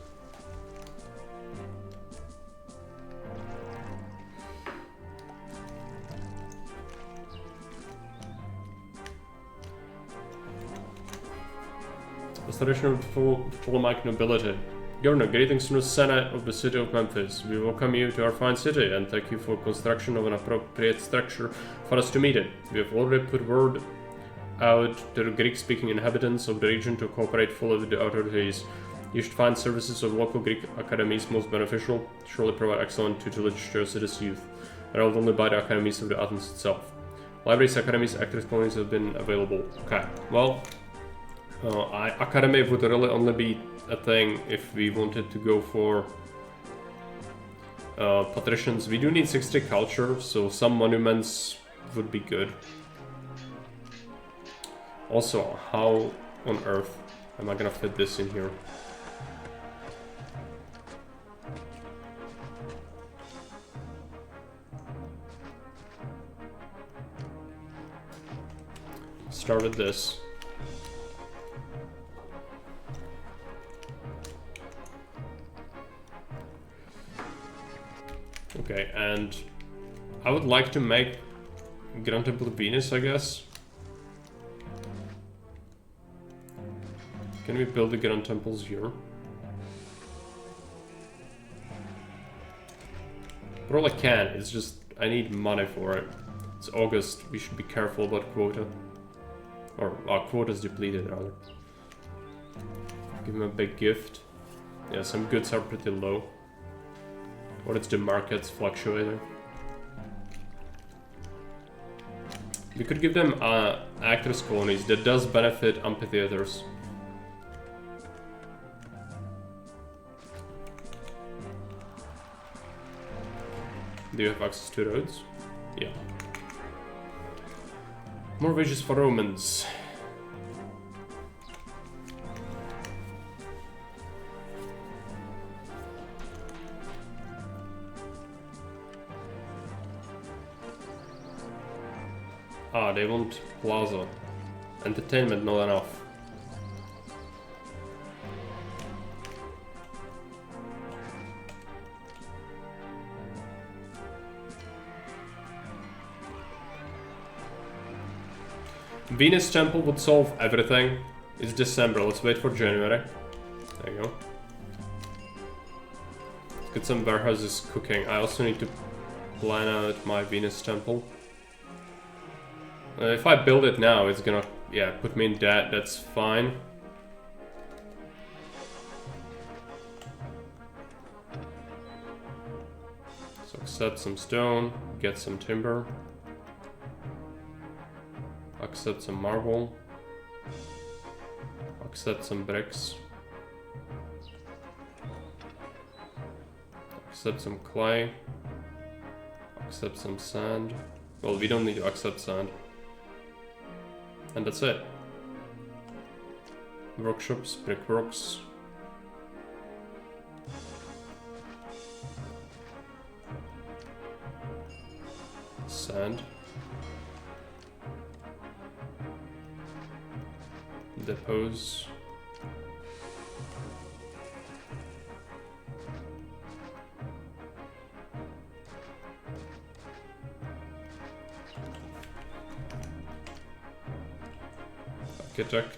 Restoration of Ptolemaic nobility. Governor, greetings from the Senate of the city of Memphis. We welcome you to our fine city and thank you for construction of an appropriate structure for us to meet in. We have already put word out to the Greek-speaking inhabitants of the region to cooperate fully with the authorities. You should find services of local Greek academies most beneficial, surely provide excellent tutelage to your city's youth, and held only by the academies of the Athens itself. Libraries, academies, active colonies have been available. Okay, well... Academy would really only be a thing if we wanted to go for patricians. We do need 60 culture, so some monuments would be good. Also, how on earth am I gonna fit this in here? Start with this. Okay, and I would like to make Grand Temple of Venus, I guess. Can we build the Grand Temples here? Well, I can, it's just I need money for it. It's August, we should be careful about quota. Or our quota is depleted, rather. Give him a big gift. Yeah, some goods are pretty low. Or it's the markets fluctuating. We could give them actors colonies. That does benefit amphitheaters. Do you have access to roads? Yeah. More wages for Romans. Ah, they want plaza. Entertainment, not enough. Venus Temple would solve everything. It's December, let's wait for January. There you go. Let's get some warehouses cooking. I also need to plan out my Venus Temple. If I build it now, it's gonna, yeah, put me in debt, that's fine. So accept some stone, get some timber. Accept some marble. Accept some bricks. Accept some clay. Accept some sand. Well, we don't need to accept sand. And that's it. Workshops, brickworks. Sand. Depots. Architect.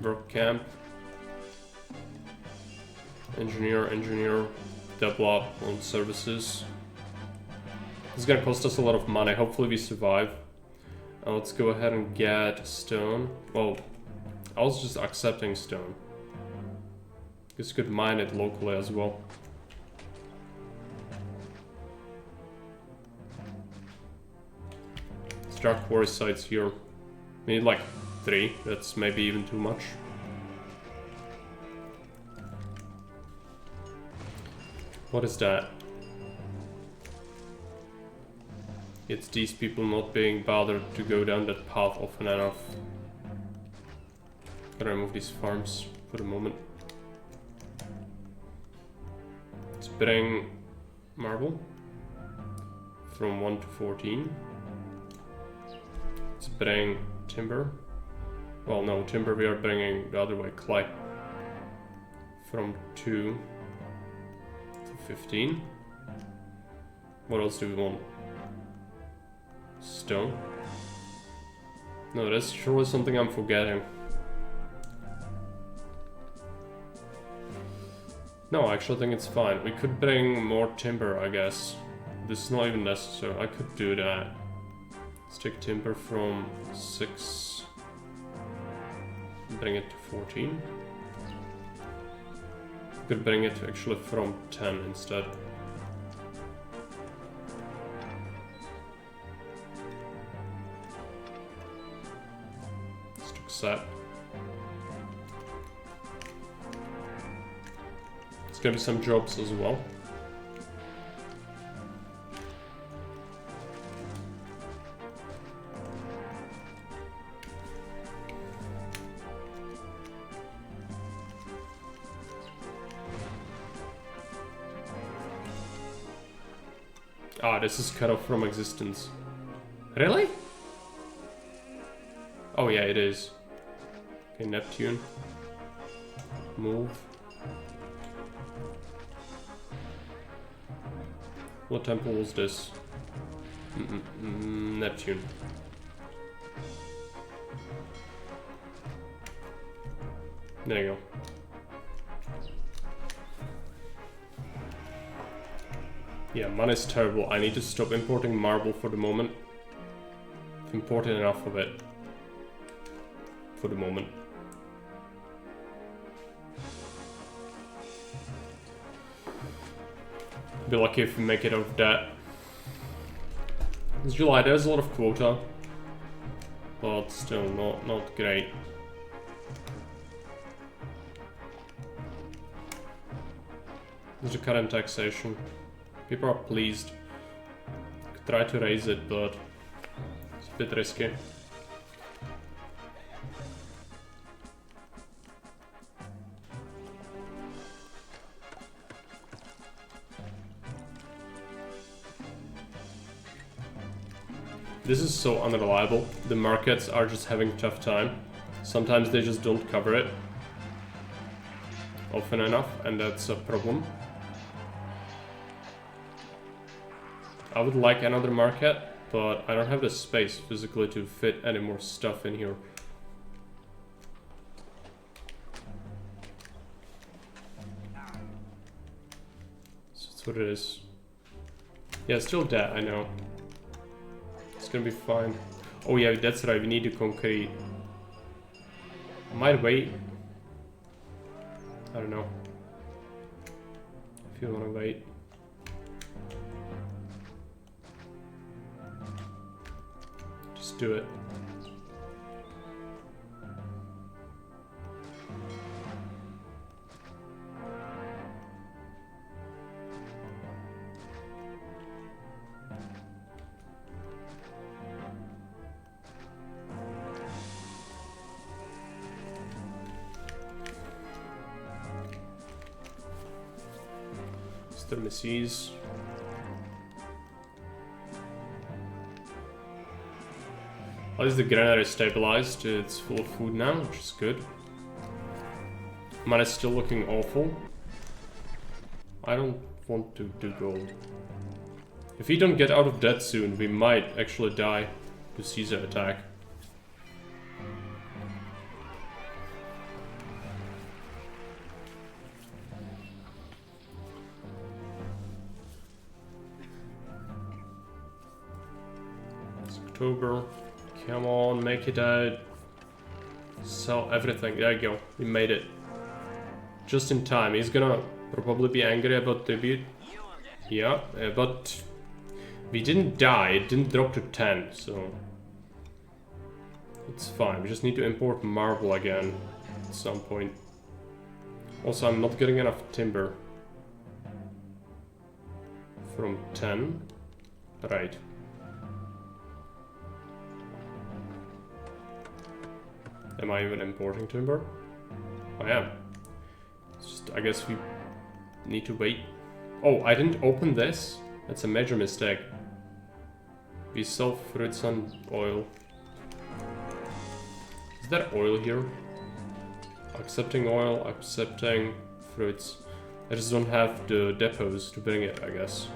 Work camp. Engineer. Develop on services. This is gonna cost us a lot of money. Hopefully we survive. Let's go ahead and get stone. Well, I was just accepting stone. Guess you could mine it locally as well. Start quarry sites here. We need like 3. That's maybe even too much. What is that? It's these people not being bothered to go down that path often enough. Gotta remove these farms for the moment. Let's bring marble from 1 to 14. Let's bring timber. Well, no, timber we are bringing the other way, clay. From 2 to 15. What else do we want? Stone. No, that's surely something I'm forgetting. No, I actually think it's fine. We could bring more timber, I guess. This is not even necessary. I could do that. Let's take timber from 6. Bring it to 14. We could bring it actually from 10 instead. set. It's gonna be some jobs as well. Ah, this is cut off from existence. Really? Oh yeah, it is. Okay, Neptune. Move. What temple was this? Neptune. There you go. Yeah, mana is terrible. I need to stop importing marble for the moment. I've imported enough of it. For the moment. Be lucky if we make it out of that. It's July, there's a lot of quota. But still not great. There's the current taxation. People are pleased. Could try to raise it, but it's a bit risky. This is so unreliable. The markets are just having a tough time. Sometimes they just don't cover it often enough, and that's a problem. I would like another market, but I don't have the space physically to fit any more stuff in here. So that's what it is. Yeah, it's still dead, I know. It's gonna be fine. Oh yeah, that's right, we need the concrete. I might wait. I don't know. If you wanna wait. Just do it. Misses. At least the granary is stabilized, it's full of food now, which is good. Mana is still looking awful. I don't want to do gold. If we don't get out of debt soon, we might actually die to Caesar attack. October. Come on, make it out. Sell everything. There you go. We made it. Just in time. He's gonna probably be angry about tribute. Yeah, but we didn't die. It didn't drop to 10, so it's fine. We just need to import marble again at some point. Also, I'm not getting enough timber from 10. Right. Am I even importing timber? I am. It's just, I guess we need to wait. Oh, I didn't open this? That's a major mistake. We sell fruits and oil. Is there oil here? Accepting oil, accepting fruits. I just don't have the depots to bring it, I guess.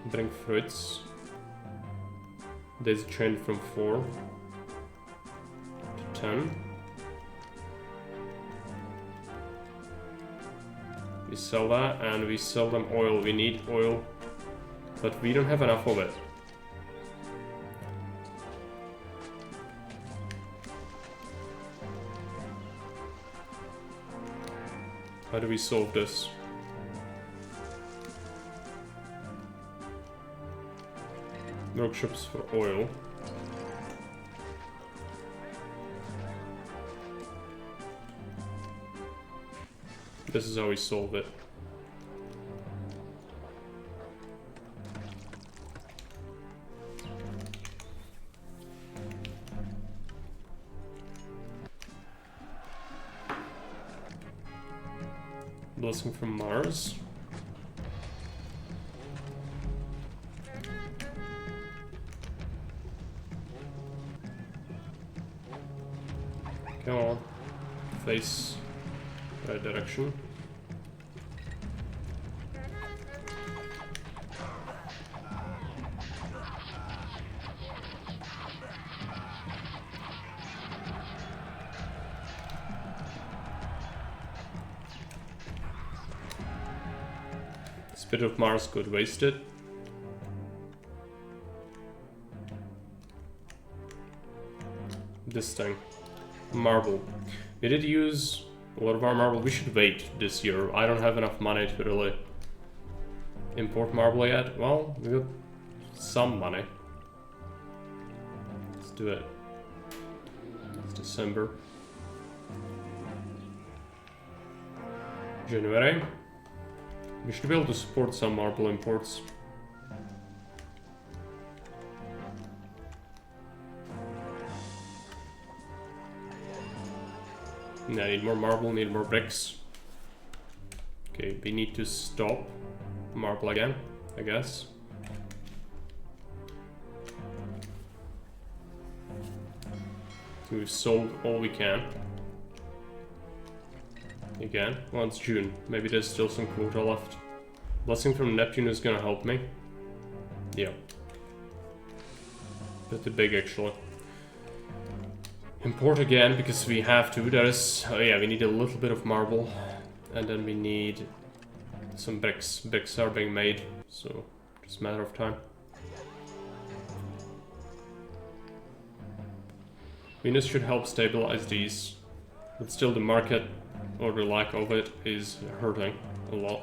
Bring fruits. Days trained from 4 to 10. We sell that and we sell them oil. We need oil, but we don't have enough of it. How do we solve this? Workshops for oil. This is how we solve it. Blessing from Mars. Come on. Face right direction. Bit of Mars got wasted. This thing. Marble. We did use a lot of our marble. We should wait this year. I don't have enough money to really import marble yet. Well, we got some money. Let's do it. It's December. January. We should be able to support some marble imports. Yeah, I need more marble, need more bricks. Okay, we need to stop marble again, I guess. So we've sold all we can. Again, well, it's June. Maybe there's still some quota left. Blessing from Neptune is gonna help me. Yeah. Pretty big, actually. Import again, because we have to. There is... oh yeah, we need a little bit of marble. And then we need some bricks. Bricks are being made, so just a matter of time. Venus should help stabilize these. But still the market, or the lack of it, is hurting a lot.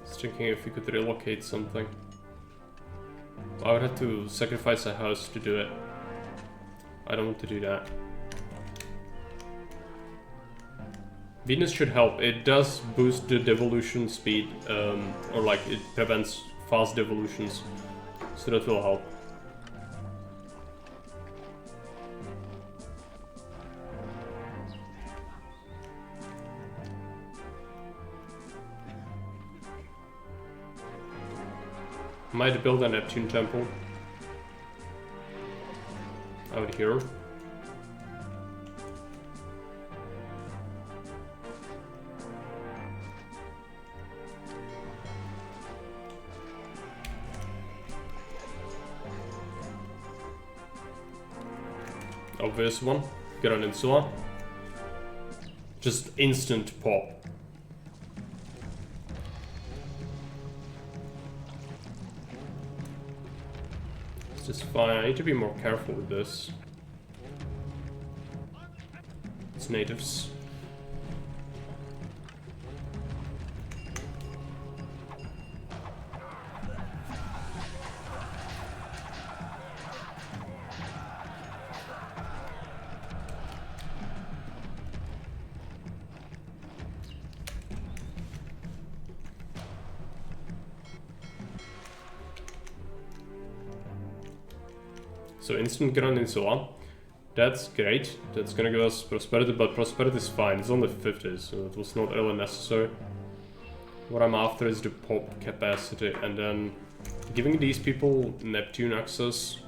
Just thinking if we could relocate something. I would have to sacrifice a house to do it. I don't want to do that. Venus should help. It does boost the devolution speed, or like it prevents fast devolutions. So that will help. Might build a Neptune temple out here. Obvious one. Get an insula. Just instant pop. This is fine. I need to be more careful with this. It's natives. So instant Grand Insula, that's great, that's gonna give us prosperity, but prosperity is fine, it's only 50, so it was not really necessary. What I'm after is the pop capacity, and then giving these people Neptune access.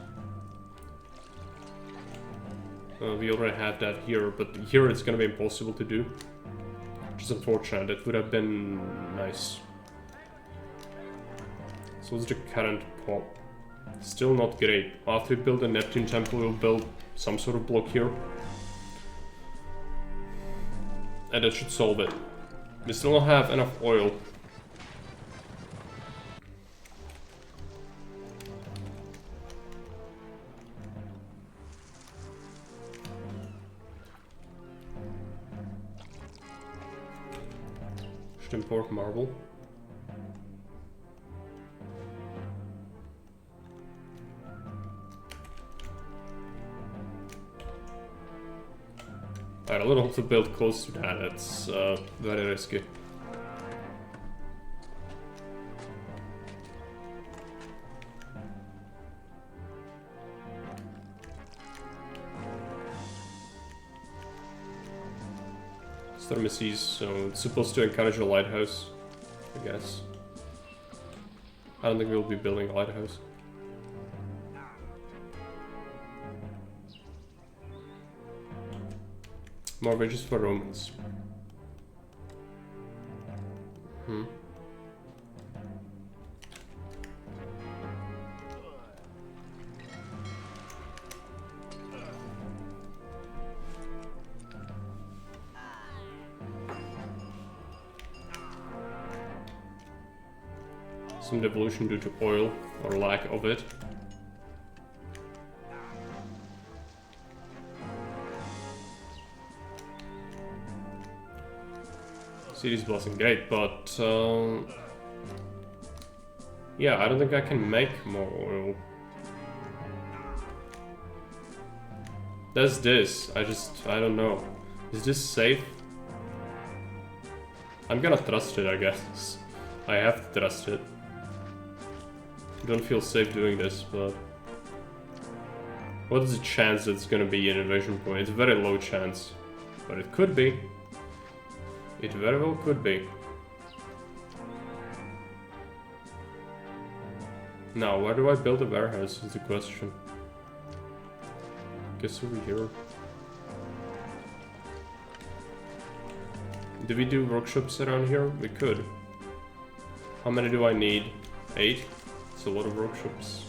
We already have that here, but here it's gonna be impossible to do. Which is unfortunate, that would have been nice. So what's the current pop? Still not great. After we build a Neptune temple, we'll build some sort of block here. And that should solve it. We still don't have enough oil. Should import marble. I don't want to build close to that, it's very risky. Stormy seas, so it's supposed to encourage a lighthouse, I guess. I don't think we'll be building a lighthouse. More wages for Romans. Some devolution due to oil or lack of it. City's blessing, great, but yeah, I don't think I can make more oil. There's this, I don't know. Is this safe? I'm gonna trust it, I guess. I have to trust it. I don't feel safe doing this, but... What is the chance that it's gonna be an invasion point? It's a very low chance, but it could be. It very well could be. Now, where do I build a warehouse is the question. Guess over here. Do we do workshops around here? We could. How many do I need? 8? It's a lot of workshops.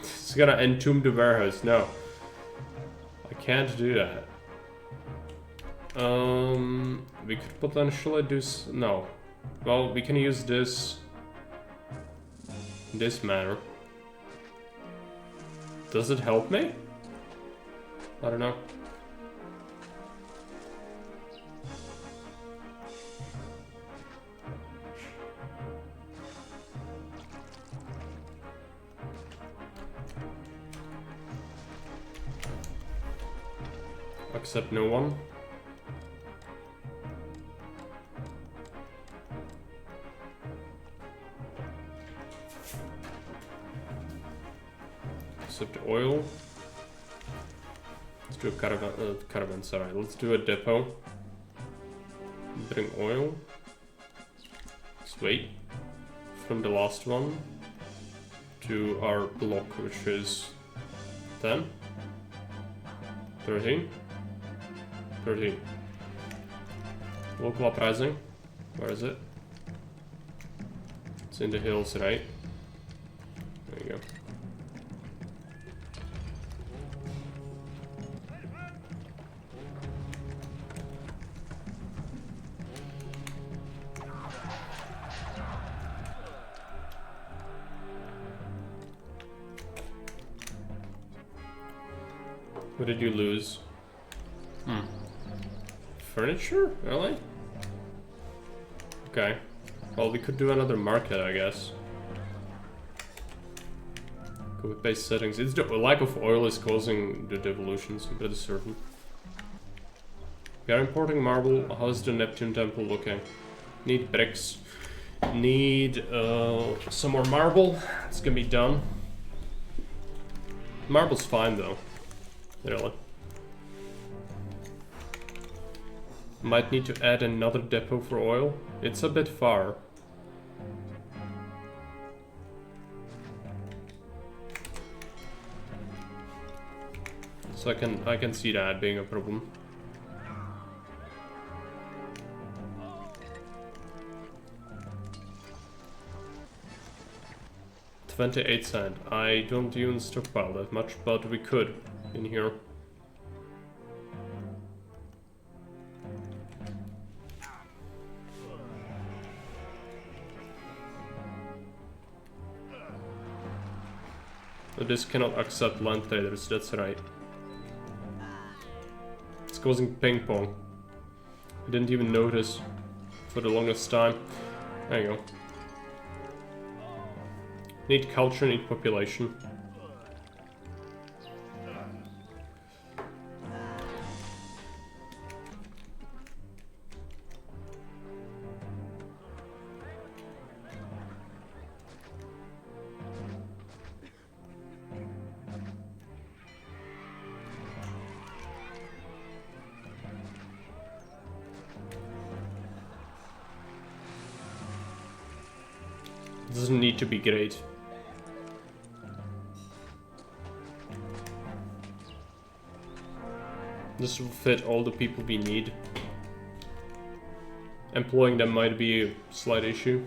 It's gonna entomb the warehouse. No. I can't do that. We could potentially do no. Well, we can use this in this manner. Does it help me? I don't know. Except no one. Except oil. Let's do a caravan, sorry. Let's do a depot. Bring oil. Let's wait. From the last one to our block, which is 10. 13. 13. Local uprising. Where is it? It's in the hills, right? There you go. What did you lose? Furniture? Really? Okay. Well, we could do another market, I guess. Go with base settings. It's the lack of oil is causing the devolutions, I'm pretty certain. We are importing marble. How's the Neptune temple looking? Need bricks. Need some more marble. It's gonna be done. Marble's fine though. Really. Might need to add another depot for oil. It's a bit far. So I can see that being a problem. $0.28. I don't even stockpile that much, but we could in here. this cannot accept land traders, that's right. It's causing ping pong. I didn't even notice for the longest time. There you go. Need culture, need population. Doesn't need to be great. This will fit all the people we need. Employing them might be a slight issue.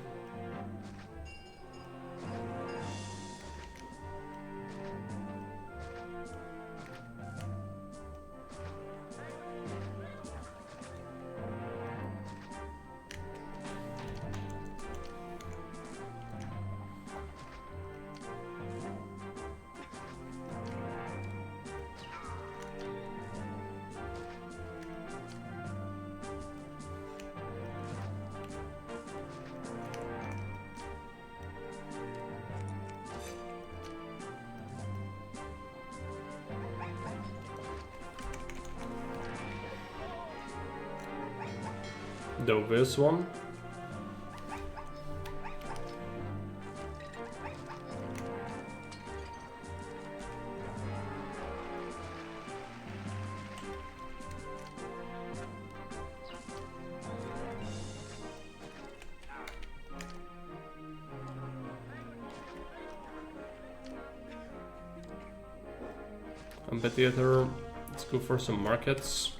Though this one. Amphitheater. Let's go for some markets.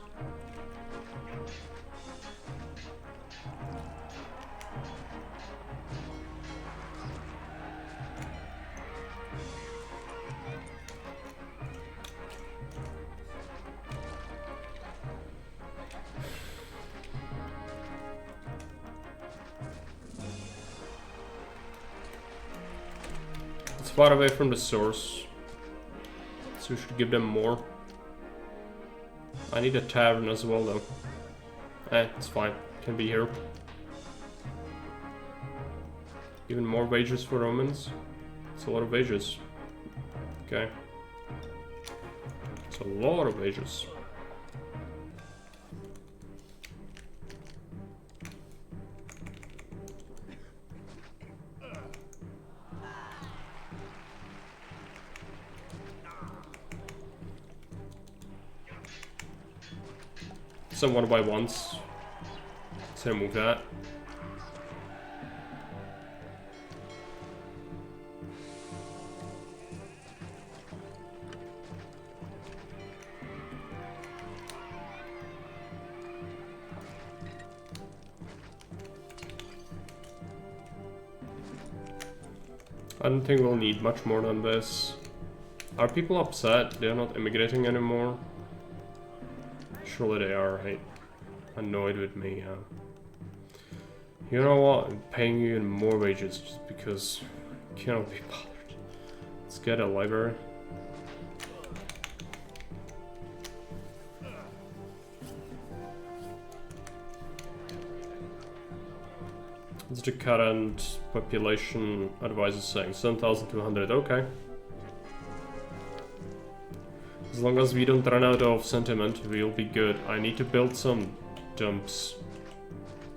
It's far away from the source, so we should give them more. I need a tavern as well though. It's fine, can be here. Even more wages for Romans. It's a lot of wages. Okay. It's a lot of wages. Some 1 by 1s. Let's remove that. I don't think we'll need much more than this. Are people upset they're not immigrating anymore? Surely they are, right? Annoyed with me, You know what? I'm paying you even more wages just because I cannot be bothered. Let's get a library. What's the current population advisor saying? 7,200, okay. As long as we don't run out of sentiment, we'll be good. I need to build some dumps.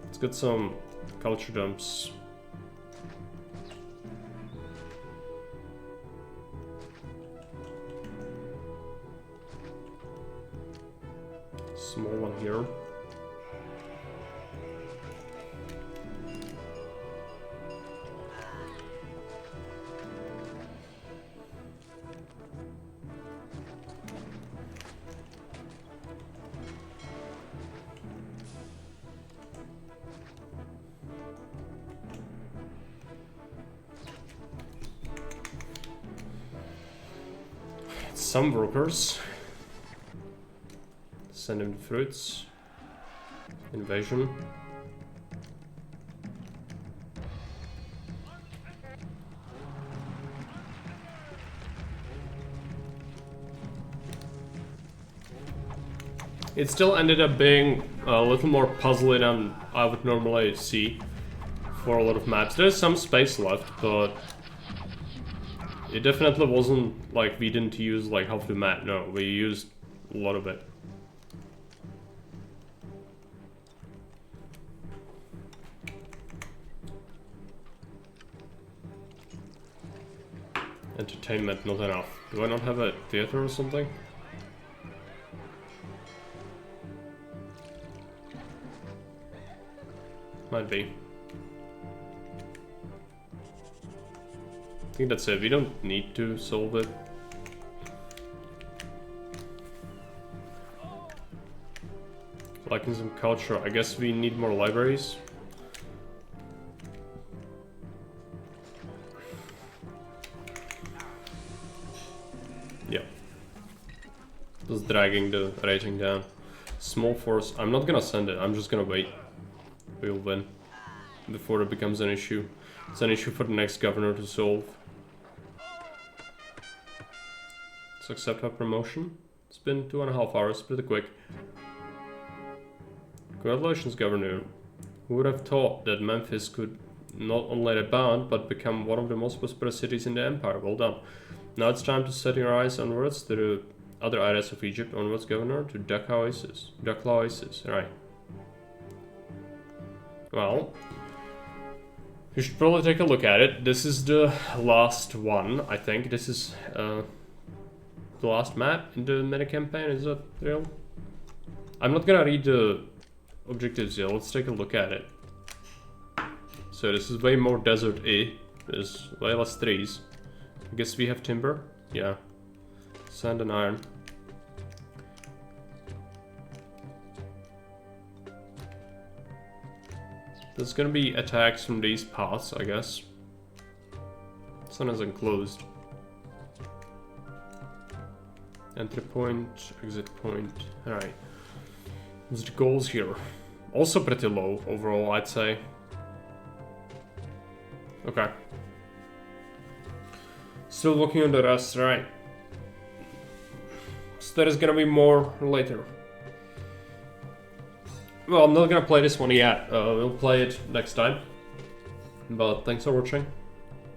Let's get some culture dumps. Small one here. Some workers. Send him the fruits. Invasion. It still ended up being a little more puzzly than I would normally see for a lot of maps. There's some space left, but it definitely wasn't like we didn't use like half the map. No, we used a lot of it. Entertainment, not enough. Do I not have a theater or something? Might be. I think that's it. We don't need to solve it. Lacking some culture. I guess we need more libraries. Yeah. Just dragging the rating down. Small force. I'm not gonna send it. I'm just gonna wait. We'll win before it becomes an issue. It's an issue for the next governor to solve. Let's accept our promotion. It's been 2.5 hours, pretty quick. Congratulations, Governor. Who would have thought that Memphis could not only rebound, but become one of the most prosperous cities in the empire? Well done. Now it's time to set your eyes onwards to the other areas of Egypt. Onwards, Governor, to Dakla Oasis. Dakla Oasis, right. Well, you should probably take a look at it. This is the last one, I think. This is the last map in the mini campaign. Is that real? I'm not gonna read the objectives here. Let's take a look at it. So this is way more desert-y. There's way less trees. I guess we have timber. Yeah, sand and iron. There's gonna be attacks from these paths, I guess. This one is enclosed. Entry point, exit point. Alright. What's the goals here? Also pretty low overall, I'd say. Okay. Still working on the rest, right? So there is gonna be more later. Well, I'm not gonna play this one yet. We'll play it next time. But thanks for watching.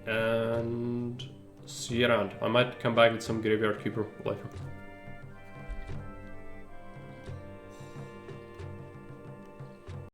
And see you around. I might come back with some Graveyard Keeper later.